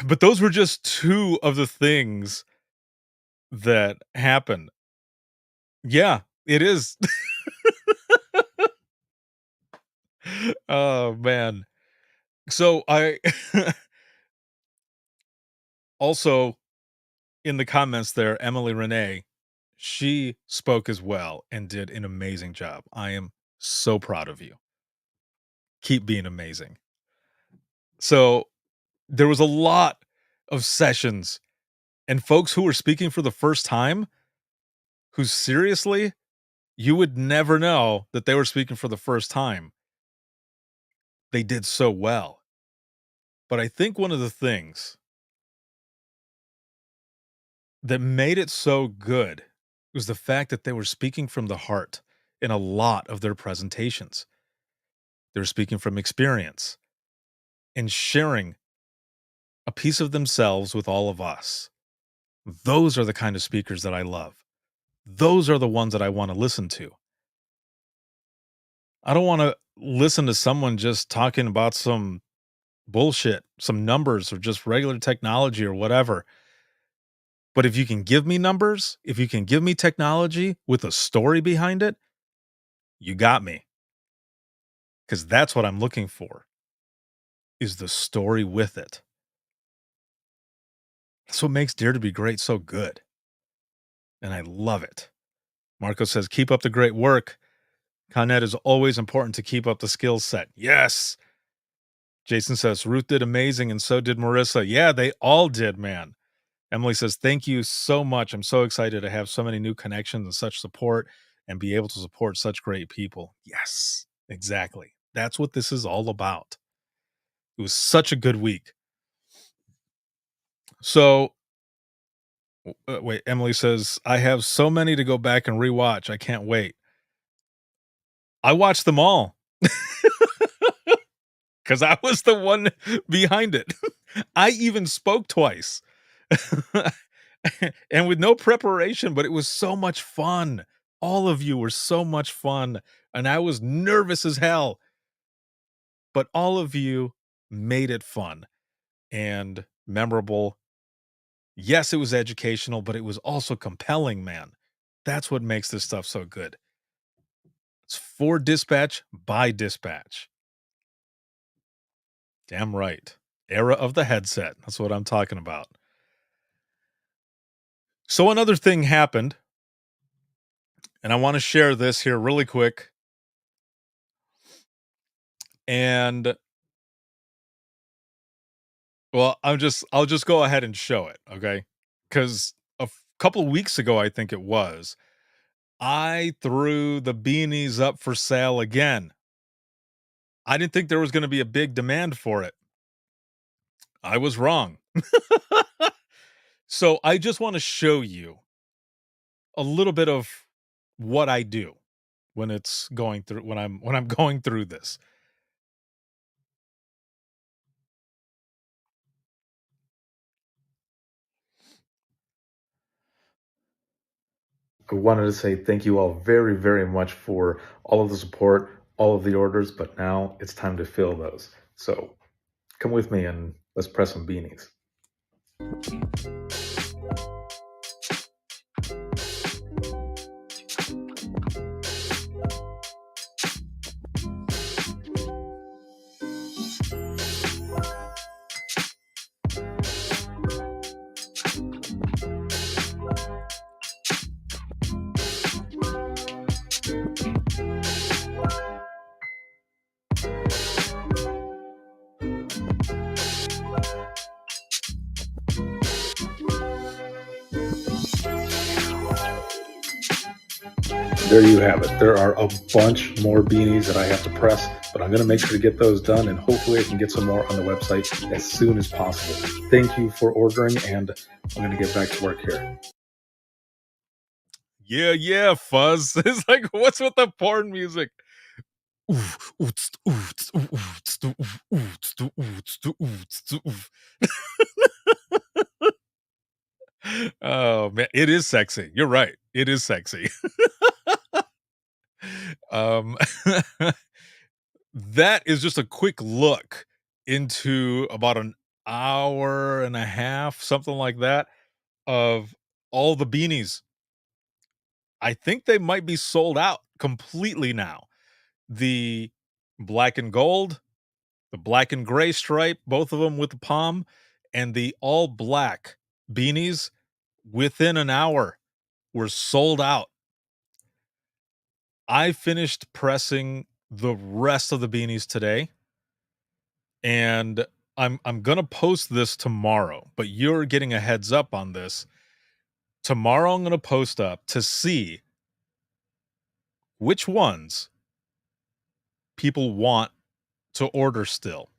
But those were just two of the things that happened. Yeah, it is. Oh, man. So I also, in the comments there, Emily Renee, she spoke as well and did an amazing job. I am so proud of you. Keep being amazing. So there was a lot of sessions and folks who were speaking for the first time, who seriously, you would never know that they were speaking for the first time. They did so well. But I think one of the things that made it so good was the fact that they were speaking from the heart in a lot of their presentations. They were speaking from experience and sharing a piece of themselves with all of us. Those are the kind of speakers that I love. Those are the ones that I want to listen to. I don't want to listen to someone just talking about some bullshit, some numbers, or just regular technology or whatever. But if you can give me numbers, if you can give me technology with a story behind it, you got me. Because that's what I'm looking for, is the story with it. That's what makes Dare to Be Great so good. And I love it. Marco says, keep up the great work. Con Ed is always important to keep up the skill set. Yes. Jason says, Ruth did amazing and so did Marissa. Yeah, they all did, man. Emily says, thank you so much. I'm so excited to have so many new connections and such support and be able to support such great people. Yes, exactly. That's what this is all about. It was such a good week. So, wait, Emily says, I have so many to go back and rewatch. I can't wait. I watched them all because I was the one behind it. I even spoke twice and with no preparation, but it was so much fun. All of you were so much fun, and I was nervous as hell. But all of you made it fun and memorable. Yes, it was educational, but it was also compelling, man. That's what makes this stuff so good. It's for dispatch, by dispatch. Damn right. Era of the headset. That's what I'm talking about. So another thing happened, and I want to share this here really quick. And well, I'll just go ahead and show it, okay? Because a couple of weeks ago, I think it was, I threw the beanies up for sale again. I didn't think there was going to be a big demand for it. I was wrong. So I just want to show you a little bit of what I do when it's going through when I'm going through this. I wanted to say thank you all very, very much for all of the support, all of the orders, but now it's time to fill those. So come with me and let's press some beanies. There you have it. There are a bunch more beanies that I have to press, but I'm going to make sure to get those done, and hopefully I can get some more on the website as soon as possible. Thank you for ordering, and I'm going to get back to work here. Yeah, Fuzz. It's like, what's with the porn music? Oh man, it is sexy. You're right. It is sexy. um that is just a quick look into about an hour and a half, something like that, of all the beanies. I think they might be sold out completely now. The black and gold, the black and gray stripe, both of them with the palm, and the all black beanies within an hour were sold out. I finished pressing the rest of the beanies today, and I'm gonna post this tomorrow, but you're getting a heads up on this. Tomorrow I'm gonna post up to see which ones people want to order still.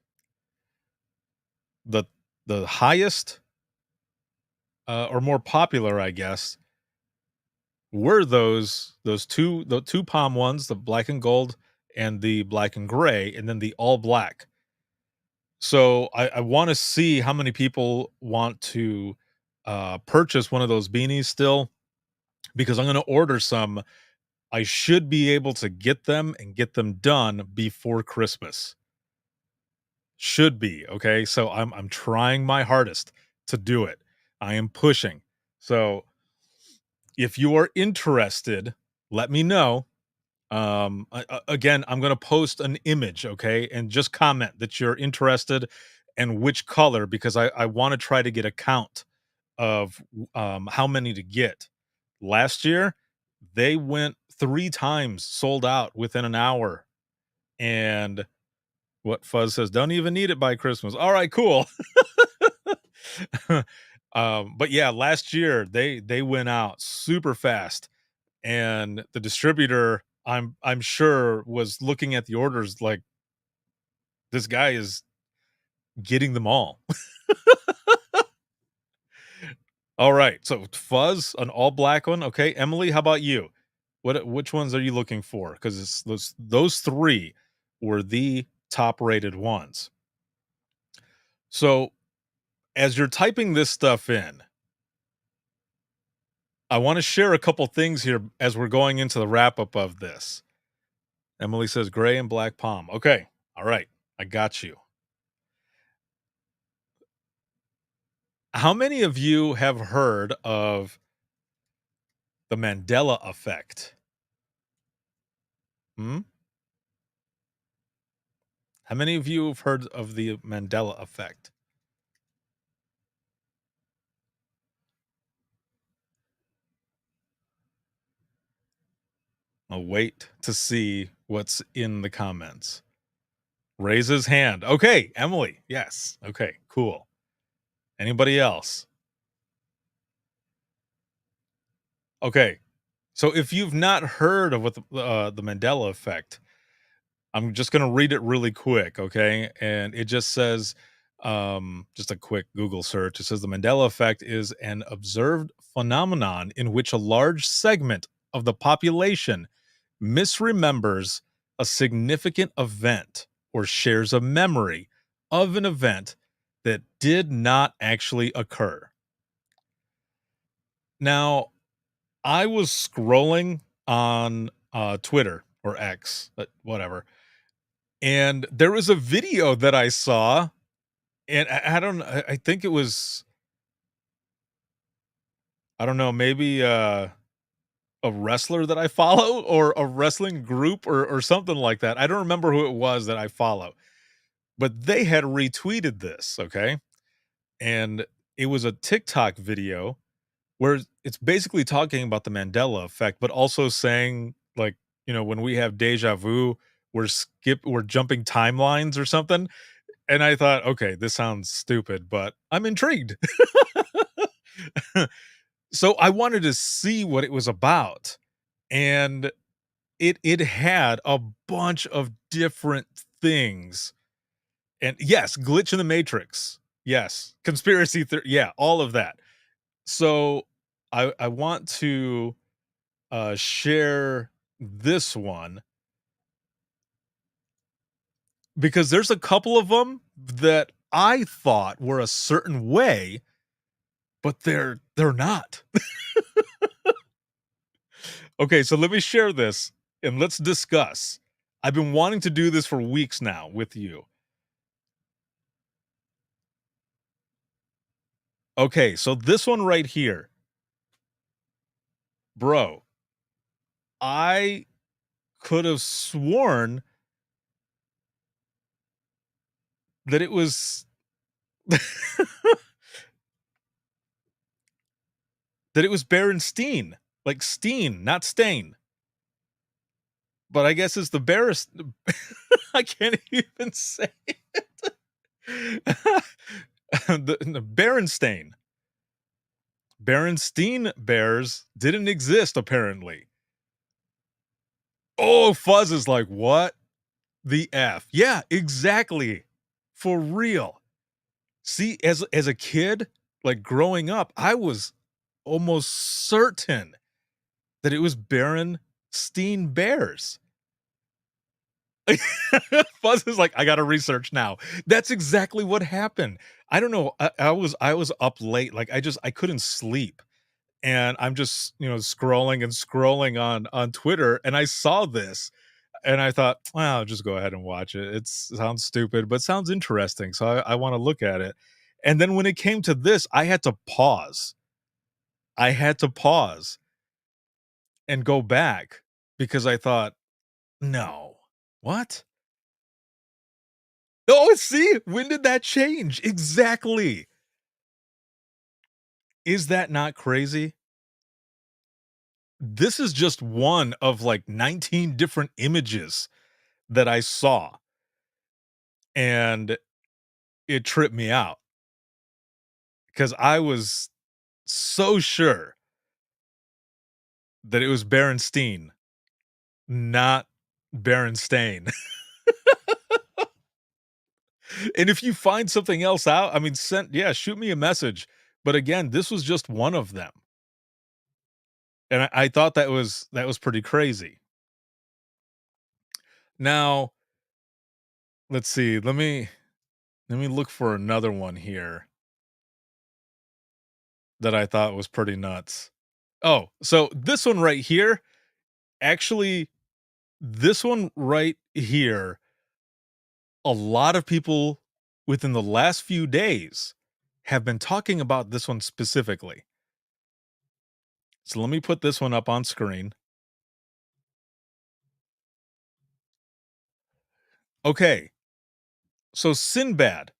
The highest or more popular, I guess, were the two palm ones, the black and gold and the black and gray, and then the all black. So I want to see how many people want to purchase one of those beanies still, because I'm going to order some. I should be able to get them and get them done before Christmas. Should be, okay? So I'm trying my hardest to do it. I am pushing. So if you are interested, let me know. Again, I'm going to post an image, okay? And just comment that you're interested and which color, because I want to try to get a count of how many to get. Last year, they went 3 times sold out within an hour. And what Fuzz says, don't even need it by Christmas. All right, cool. But yeah, last year they went out super fast, and the distributor, I'm sure, was looking at the orders like, this guy is getting them all. All right, so Fuzz, an all black one. Okay, Emily, how about you? Which ones are you looking for? Because it's those 3 were the top rated ones. So as you're typing this stuff in, I want to share a couple things here as we're going into the wrap up of this. Emily says gray and black palm. Okay. All right. I got you. How many of you have heard of the Mandela effect? How many of you have heard of the Mandela effect? I'll wait to see what's in the comments. Raise his hand. Okay, Emily. Yes. Okay, cool. Anybody else? Okay. So if you've not heard of what the Mandela effect, I'm just going to read it really quick, okay? And it just says, just a quick Google search. It says the Mandela effect is an observed phenomenon in which a large segment of the population misremembers a significant event or shares a memory of an event that did not actually occur. Now, I was scrolling on Twitter or X, whatever, and there was a video that I saw, and I don't know, I think it was, I don't know, maybe a wrestler that I follow or a wrestling group or something like that. I don't remember who it was that I follow, but they had retweeted this, okay? And it was a TikTok video where it's basically talking about the Mandela effect, but also saying, like, when we have deja vu, we're jumping timelines or something. And I thought, okay, this sounds stupid, but I'm intrigued. So I wanted to see what it was about. And it had a bunch of different things. And yes, glitch in the matrix. Yes, conspiracy theory. Yeah, all of that. So I want to share this one because there's a couple of them that I thought were a certain way, but they're not. Okay, so let me share this and let's discuss. I've been wanting to do this for weeks now with you. Okay, so this one right here. Bro, I could have sworn that it was that it was Berenstain, like Steen, not Stain. But I guess it's the I can't even say it. the Berenstain. Berenstain Bears didn't exist, apparently. Oh, Fuzz is like, what the F? Yeah, exactly. For real. See, as a kid, like growing up, I was almost certain that it was Berenstein Bears. Fuzz is like, I gotta research now. That's exactly what happened. I don't know. I was up late. Like I couldn't sleep. And I'm just, scrolling and scrolling on Twitter, and I saw this, and I thought, well, I'll just go ahead and watch it. It sounds stupid, but sounds interesting. So I want to look at it. And then when it came to this, I had to pause. I had to pause and go back because I thought, no, what? Oh, see, when did that change? Exactly. Is that not crazy? This is just one of like 19 different images that I saw, and it tripped me out because I was so sure that it was Berenstein, not Berenstain. And if you find something else out, I mean, shoot me a message. But again, this was just one of them, and I thought that was pretty crazy. Now, let's see. Let me look for another one here that I thought was pretty nuts. Oh, so this one right here, actually, this one right here, a lot of people within the last few days have been talking about this one specifically. So let me put this one up on screen. Okay. So Sinbad.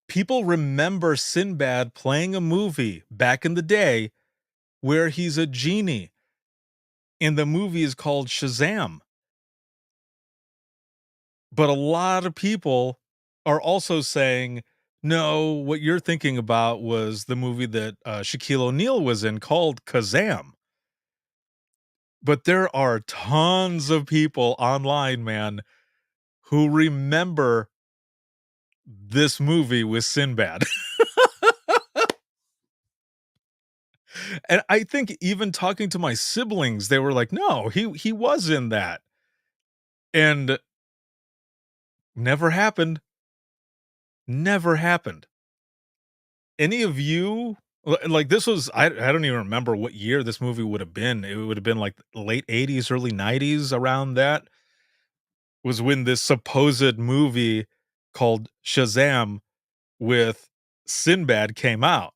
People remember Sinbad playing a movie back in the day where he's a genie. And the movie is called Shazam. But a lot of people are also saying, no, what you're thinking about was the movie that Shaquille O'Neal was in called Kazam. But there are tons of people online, man, who remember this movie with Sinbad. And I think even talking to my siblings, they were like, no, he was in that. And never happened. Never happened. Any of you like this was I don't even remember what year this movie would have been. It would have been like late 80s, early 90s, around that was when this supposed movie called Shazam with Sinbad came out.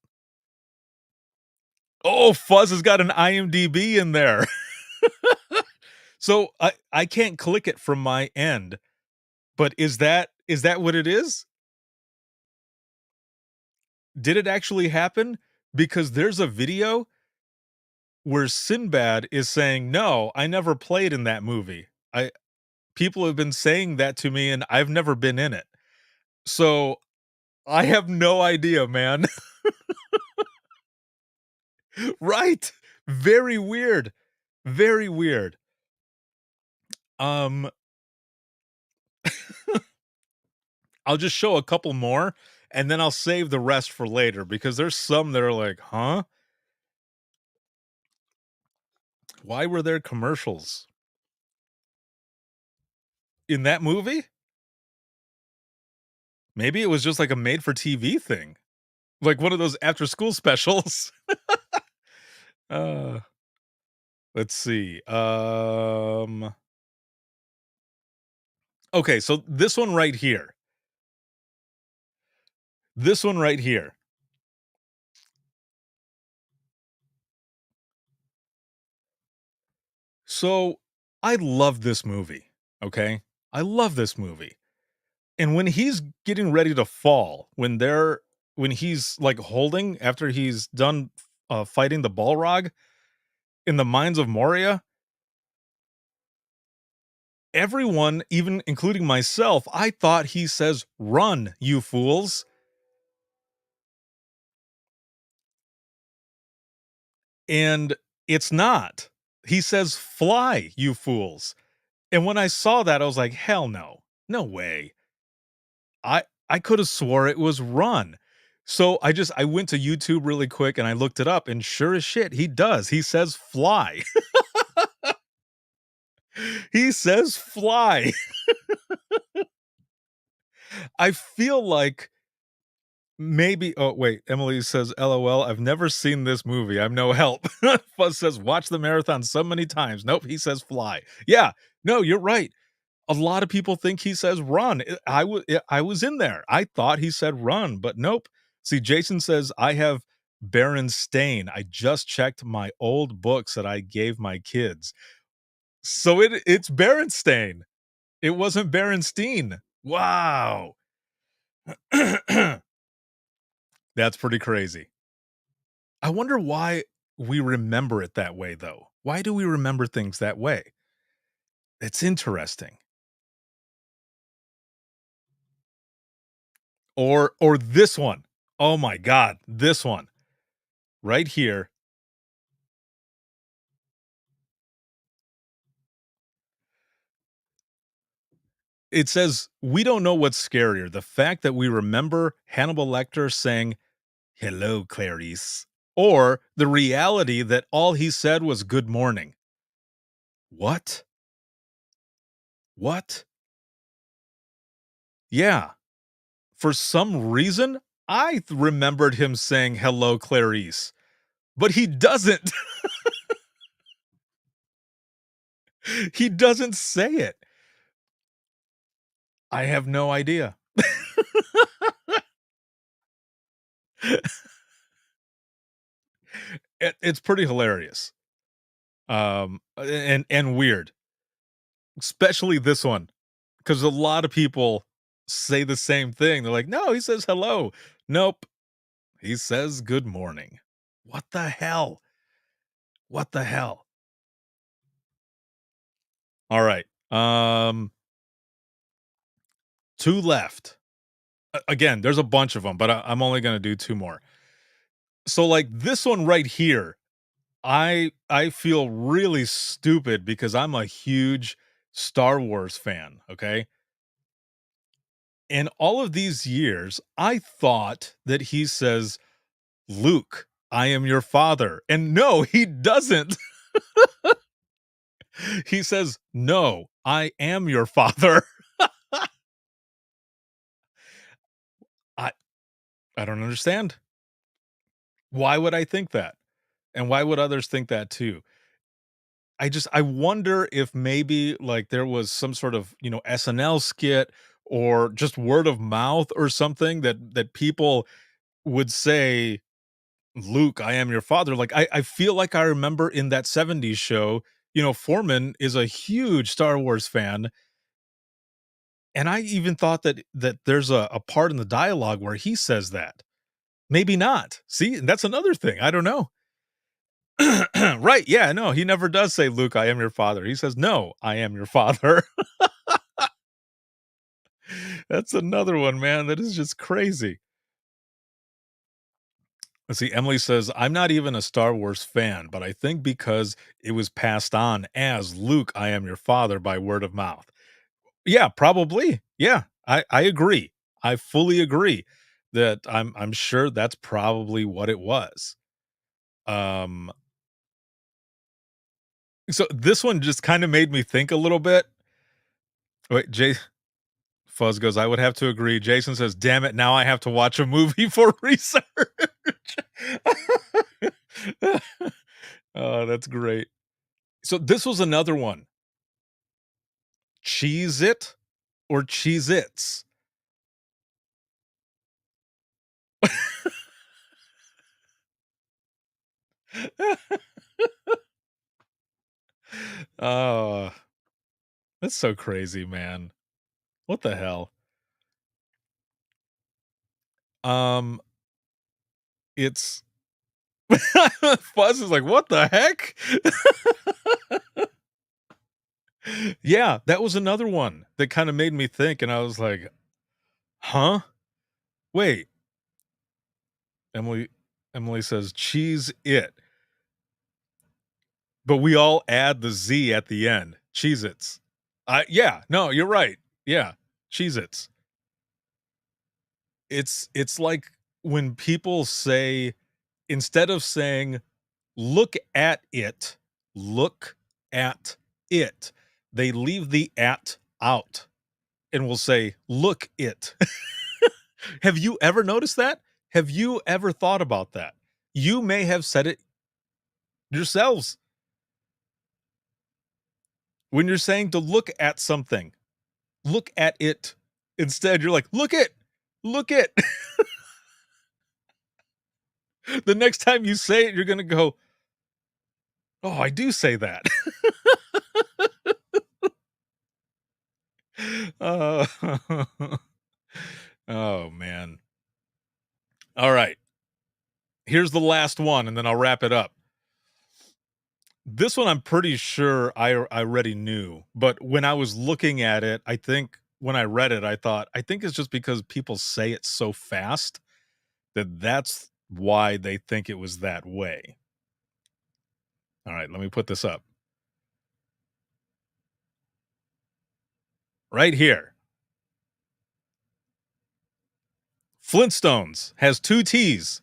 Oh, Fuzz has got an IMDb in there. So I can't click it from my end. But is that what it is? Did it actually happen? Because there's a video where Sinbad is saying, "No, I never played in that movie. I People have been saying that to me and I've never been in it." So, I have no idea, man. Right. Very weird. Very weird. Um I'll just show a couple more and then I'll save the rest for later because there's some that are like, "Huh? Why were there commercials in that movie?" Maybe it was just like a made for TV thing. Like one of those after school specials. Uh, let's see. Okay, so this one right here. This one right here. So, I love this movie, okay? I love this movie. And when he's getting ready to fall, when he's like holding after he's done fighting the Balrog in the Mines of Moria, everyone, even including myself, I thought he says, "Run, you fools." And it's not. He says, "Fly, you fools." And when I saw that, I was like, "Hell no. No way." I I could have swore it was run. So I went to YouTube really quick and I looked it up, and sure as shit, he does. He says fly. He says fly. I feel like maybe oh, wait, Emily says, "LOL, I've never seen this movie. I'm no help." Fuzz says, "Watch the marathon so many times." Nope, he says fly. Yeah, no, you're right. A lot of people think he says run. I was in there. I thought he said run, but nope. See, Jason says, "I have Berenstain. I just checked my old books that I gave my kids." So it's Berenstain. It wasn't Berenstein. Wow. That's pretty crazy. I wonder why we remember it that way, though. Why do we remember things that way? It's interesting. Or this one. Oh my god, this one. Right here. It says, "We don't know what's scarier, the fact that we remember Hannibal Lecter saying, 'Hello, Clarice,' or the reality that all he said was good morning." What? What? Yeah. For some reason, remembered him saying, "Hello, Clarice," but he doesn't. He doesn't say it. I have no idea. It's pretty hilarious. And weird, especially this one, because a lot of people say the same thing. They're like, "No, he says hello." Nope, he says good morning. What the hell? What the hell? All right. 2 left. Again, there's a bunch of them, but I'm only gonna do 2 more. So, like, this one right here, I feel really stupid because I'm a huge Star Wars fan, okay? In all of these years, I thought that he says, "Luke, I am your father." And no, he doesn't. He says, "No, I am your father." I I don't understand. Why would I think that? And why would others think that too? I wonder if maybe, like, there was some sort of, SNL skit or just word of mouth or something that people would say, "Luke, I am your father." Like, I feel like I remember in that '70s show, Foreman is a huge Star Wars fan, and I even thought that there's a part in the dialogue where he says that. Maybe not. See, that's another thing. I don't know. Right, yeah, no, he never does say, "Luke, I am your father." He says, "No, I am your father." That's another one, man, that is just crazy. Let's see, Emily says, "I'm not even a Star Wars fan, but I think because it was passed on as 'Luke, I am your father' by word of mouth." Yeah, probably. Yeah, I agree. I fully agree that I'm sure that's probably what it was. Um, so this one just kinda made me think a little bit. Wait, Fuzz goes, "I would have to agree." Jason says, "Damn it, now I have to watch a movie for research." Oh, that's great. So this was another one. Cheese It or Cheez Its? Oh, that's so crazy, man. What the hell? Um, it's Fuzz is like, "What the heck?" Yeah, that was another one that kinda made me think, and I was like, "Huh? Wait." Emily Emily says, "Cheese It." But we all add the Z at the end. Cheez-Its. Yeah, no, you're right. Yeah, Cheez-Its. It's like when people say, instead of saying, "Look at it," "Look at it," they leave the "at" out and will say, "Look it." Have you ever noticed that? Have you ever thought about that? You may have said it yourselves. When you're saying to look at something, look at it. Instead, you're like, "Look it. Look it." The next time you say it, you're gonna go, "Oh, I do say that." Uh, oh, man. All right. Here's the last one, and then I'll wrap it up. This one I'm pretty sure I already knew, but when I was looking at it, I think when I read it, I thought, I think it's just because people say it so fast that that's why they think it was that way. All right, let me put this up. Right here. Flintstones has 2 T's.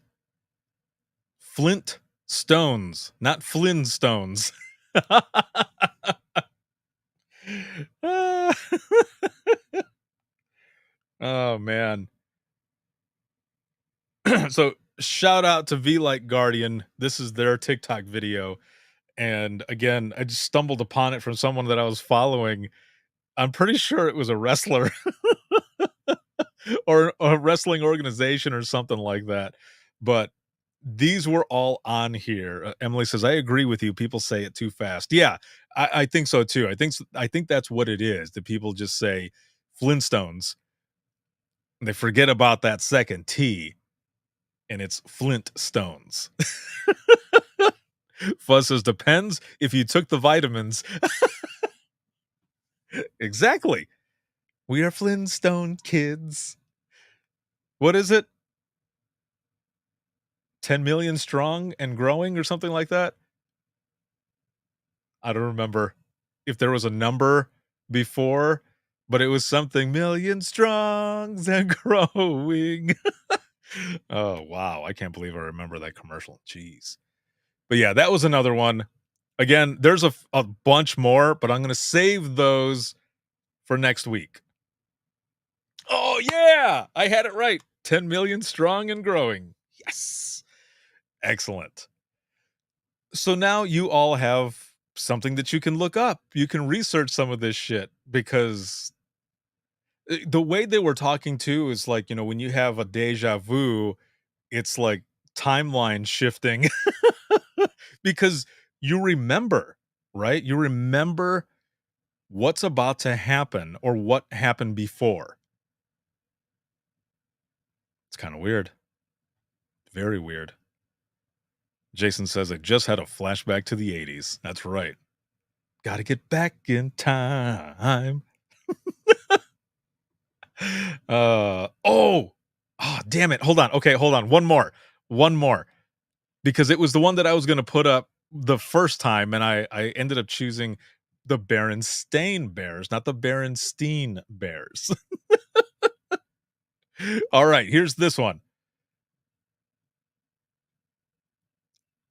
Flint Stones, not Flintstones. Oh, man. So, shout out to V Like Guardian. This is their TikTok video, and again, I just stumbled upon it from someone that I was following. I'm pretty sure it was a wrestler or a wrestling organization or something like that, but these were all on here. Emily says, "I agree with you, people say it too fast." Yeah, I think so too. I think that's what it is, that people just say Flintstones, and they forget about that second T, and it's Flintstones. Fuzz says, "Depends if you took the vitamins." Exactly. We are Flintstone kids. What is it? 10 million strong and growing or something like that? I don't remember if there was a number before, but it was something million strongs and growing. Oh, wow. I can't believe I remember that commercial. Jeez. But yeah, that was another one. Again, there's a bunch more, but I'm going to save those for next week. Oh, yeah. I had it right. 10 million strong and growing. Yes. Excellent. So now you all have something that you can look up. You can research some of this shit, because the way they were talking too is like, when you have a deja vu, it's like timeline shifting because you remember, right? You remember what's about to happen or what happened before. It's kind of weird. Very weird. Jason says, "I just had a flashback to the 80s. That's right. Got to get back in time." Oh, damn it. Hold on. Okay, hold on. One more. Because it was the one that I was going to put up the first time, and I ended up choosing the Berenstain Bears, not the Berenstein Bears. All right, here's this one.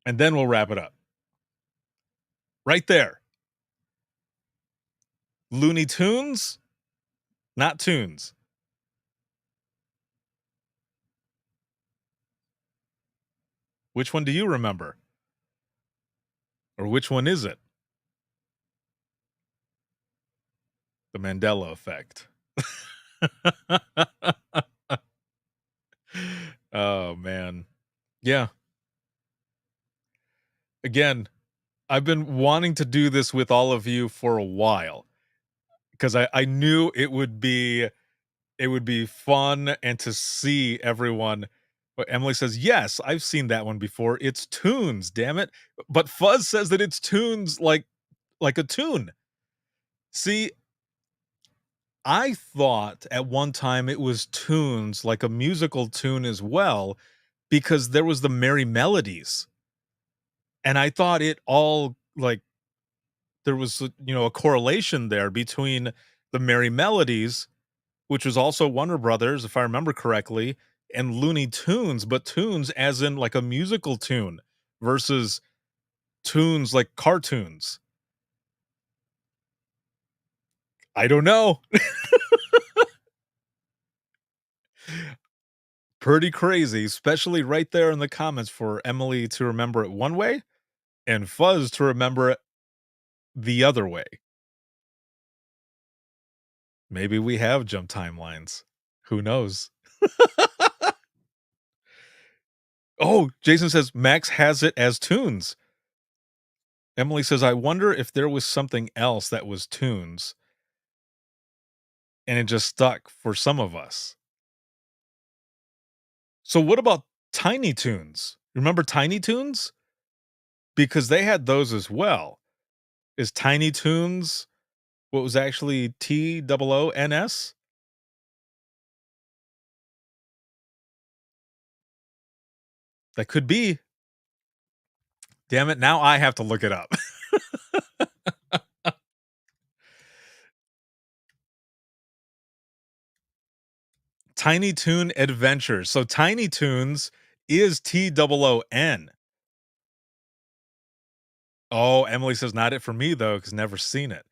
And then we'll wrap it up. Right there. Looney Tunes, not tunes. Which one do you remember? Or which one is it? The Mandela effect. Oh, man. Yeah. Again, I've been wanting to do this with all of you for a while, because I knew it would be fun, and to see everyone. But Emily says, "Yes, I've seen that one before. It's tunes, damn it." But Fuzz says that it's tunes like a tune. See, I thought at one time it was tunes, like a musical tune as well, because there was the Merry Melodies. And I thought it all, like, there was a correlation there between the Merry Melodies, which was also Warner Brothers, if I remember correctly, and Looney Tunes, but tunes as in like a musical tune versus tunes like cartoons. I don't know. Pretty crazy, especially right there in the comments for Emily to remember it one way and Fuzz to remember it the other way. Maybe we have jump timelines. Who knows? Oh, Jason says Max has it as tunes. Emily says, I wonder if there was something else that was tunes and it just stuck for some of us. So what about Tiny Toons? Remember Tiny Toons? Because they had those as well. Is Tiny Toons what was actually TOONS? That could be. Damn it, now I have to look it up. Tiny Toon Adventures. So Tiny Toons is TOON. Oh, Emily says not it for me though, because never seen it.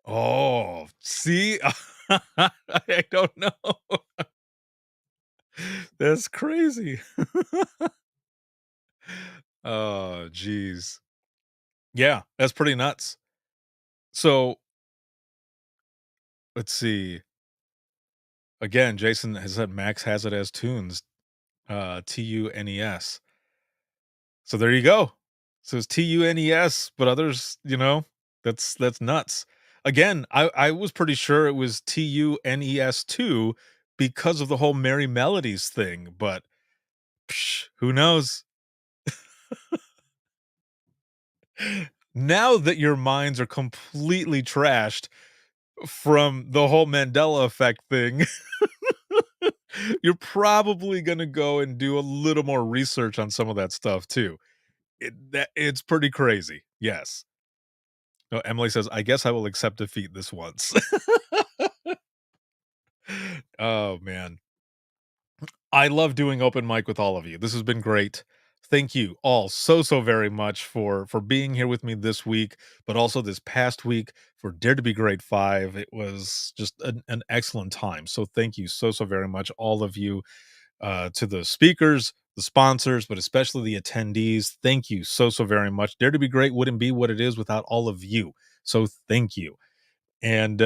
Oh, see? I don't know. That's crazy. Oh, geez. Yeah, that's pretty nuts. So let's see. Again, Jason has said Max has it as tunes, TUNES. So there you go. So it's TUNES, but others, that's nuts. Again, I was pretty sure it was TUNES too because of the whole Merry Melodies thing, but who knows? Now that your minds are completely trashed from the whole Mandela effect thing, you're probably going to go and do a little more research on some of that stuff too. It's pretty crazy. Yes. No, Emily says, I guess I will accept defeat this once. Oh, man. I love doing open mic with all of you. This has been great. Thank you all so very much for being here with me this week, but also this past week for Dare to Be Great 5. It was just an excellent time. So thank you so very much, all of you, to the speakers, the sponsors, but especially the attendees. Thank you so very much. Dare to Be Great wouldn't be what it is without all of you. So thank you. And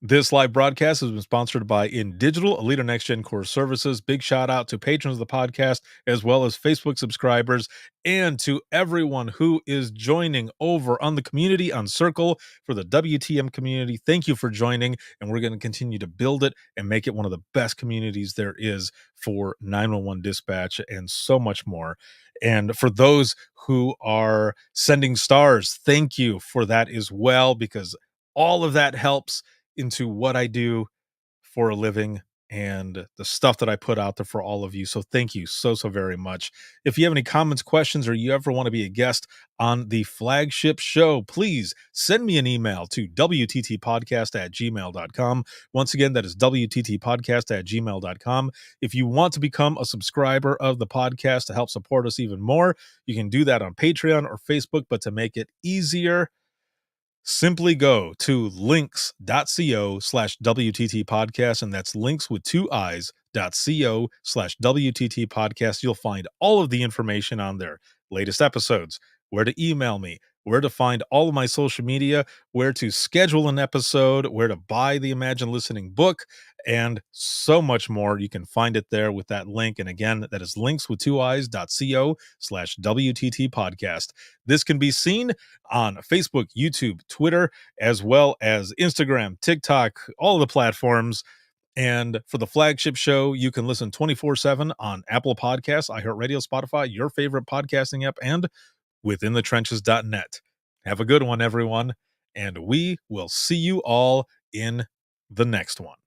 this live broadcast has been sponsored by InDigital, a leader next gen core services. Big shout out to patrons of the podcast, as well as Facebook subscribers, and to everyone who is joining over on the community on Circle for the WTM community. Thank you for joining, and we're going to continue to build it and make it one of the best communities there is for 911 dispatch and so much more. And for those who are sending stars, thank you for that as well, because all of that helps into what I do for a living and the stuff that I put out there for all of you. So thank you so very much. If you have any comments, questions, or you ever want to be a guest on the flagship show, please send me an email to wttpodcast@gmail.com. Once again, that is wttpodcast@gmail.com. If you want to become a subscriber of the podcast to help support us even more, you can do that on Patreon or Facebook, but to make it easier, simply go to links.co/WTT podcast, and that's links with 2 I's.co/WTT podcast. You'll find all of the information on there, latest episodes, where to email me, where to find all of my social media, where to schedule an episode, where to buy the Imagine Listening book, and so much more. You can find it there with that link. And again, that is links with 2 I's.co/WTT podcast. This can be seen on Facebook, YouTube, Twitter, as well as Instagram, TikTok, all the platforms. And for the flagship show, you can listen 24/7 on Apple Podcasts, iHeartRadio, Spotify, your favorite podcasting app, and withinthetrenches.net. Have a good one, everyone, and we will see you all in the next one.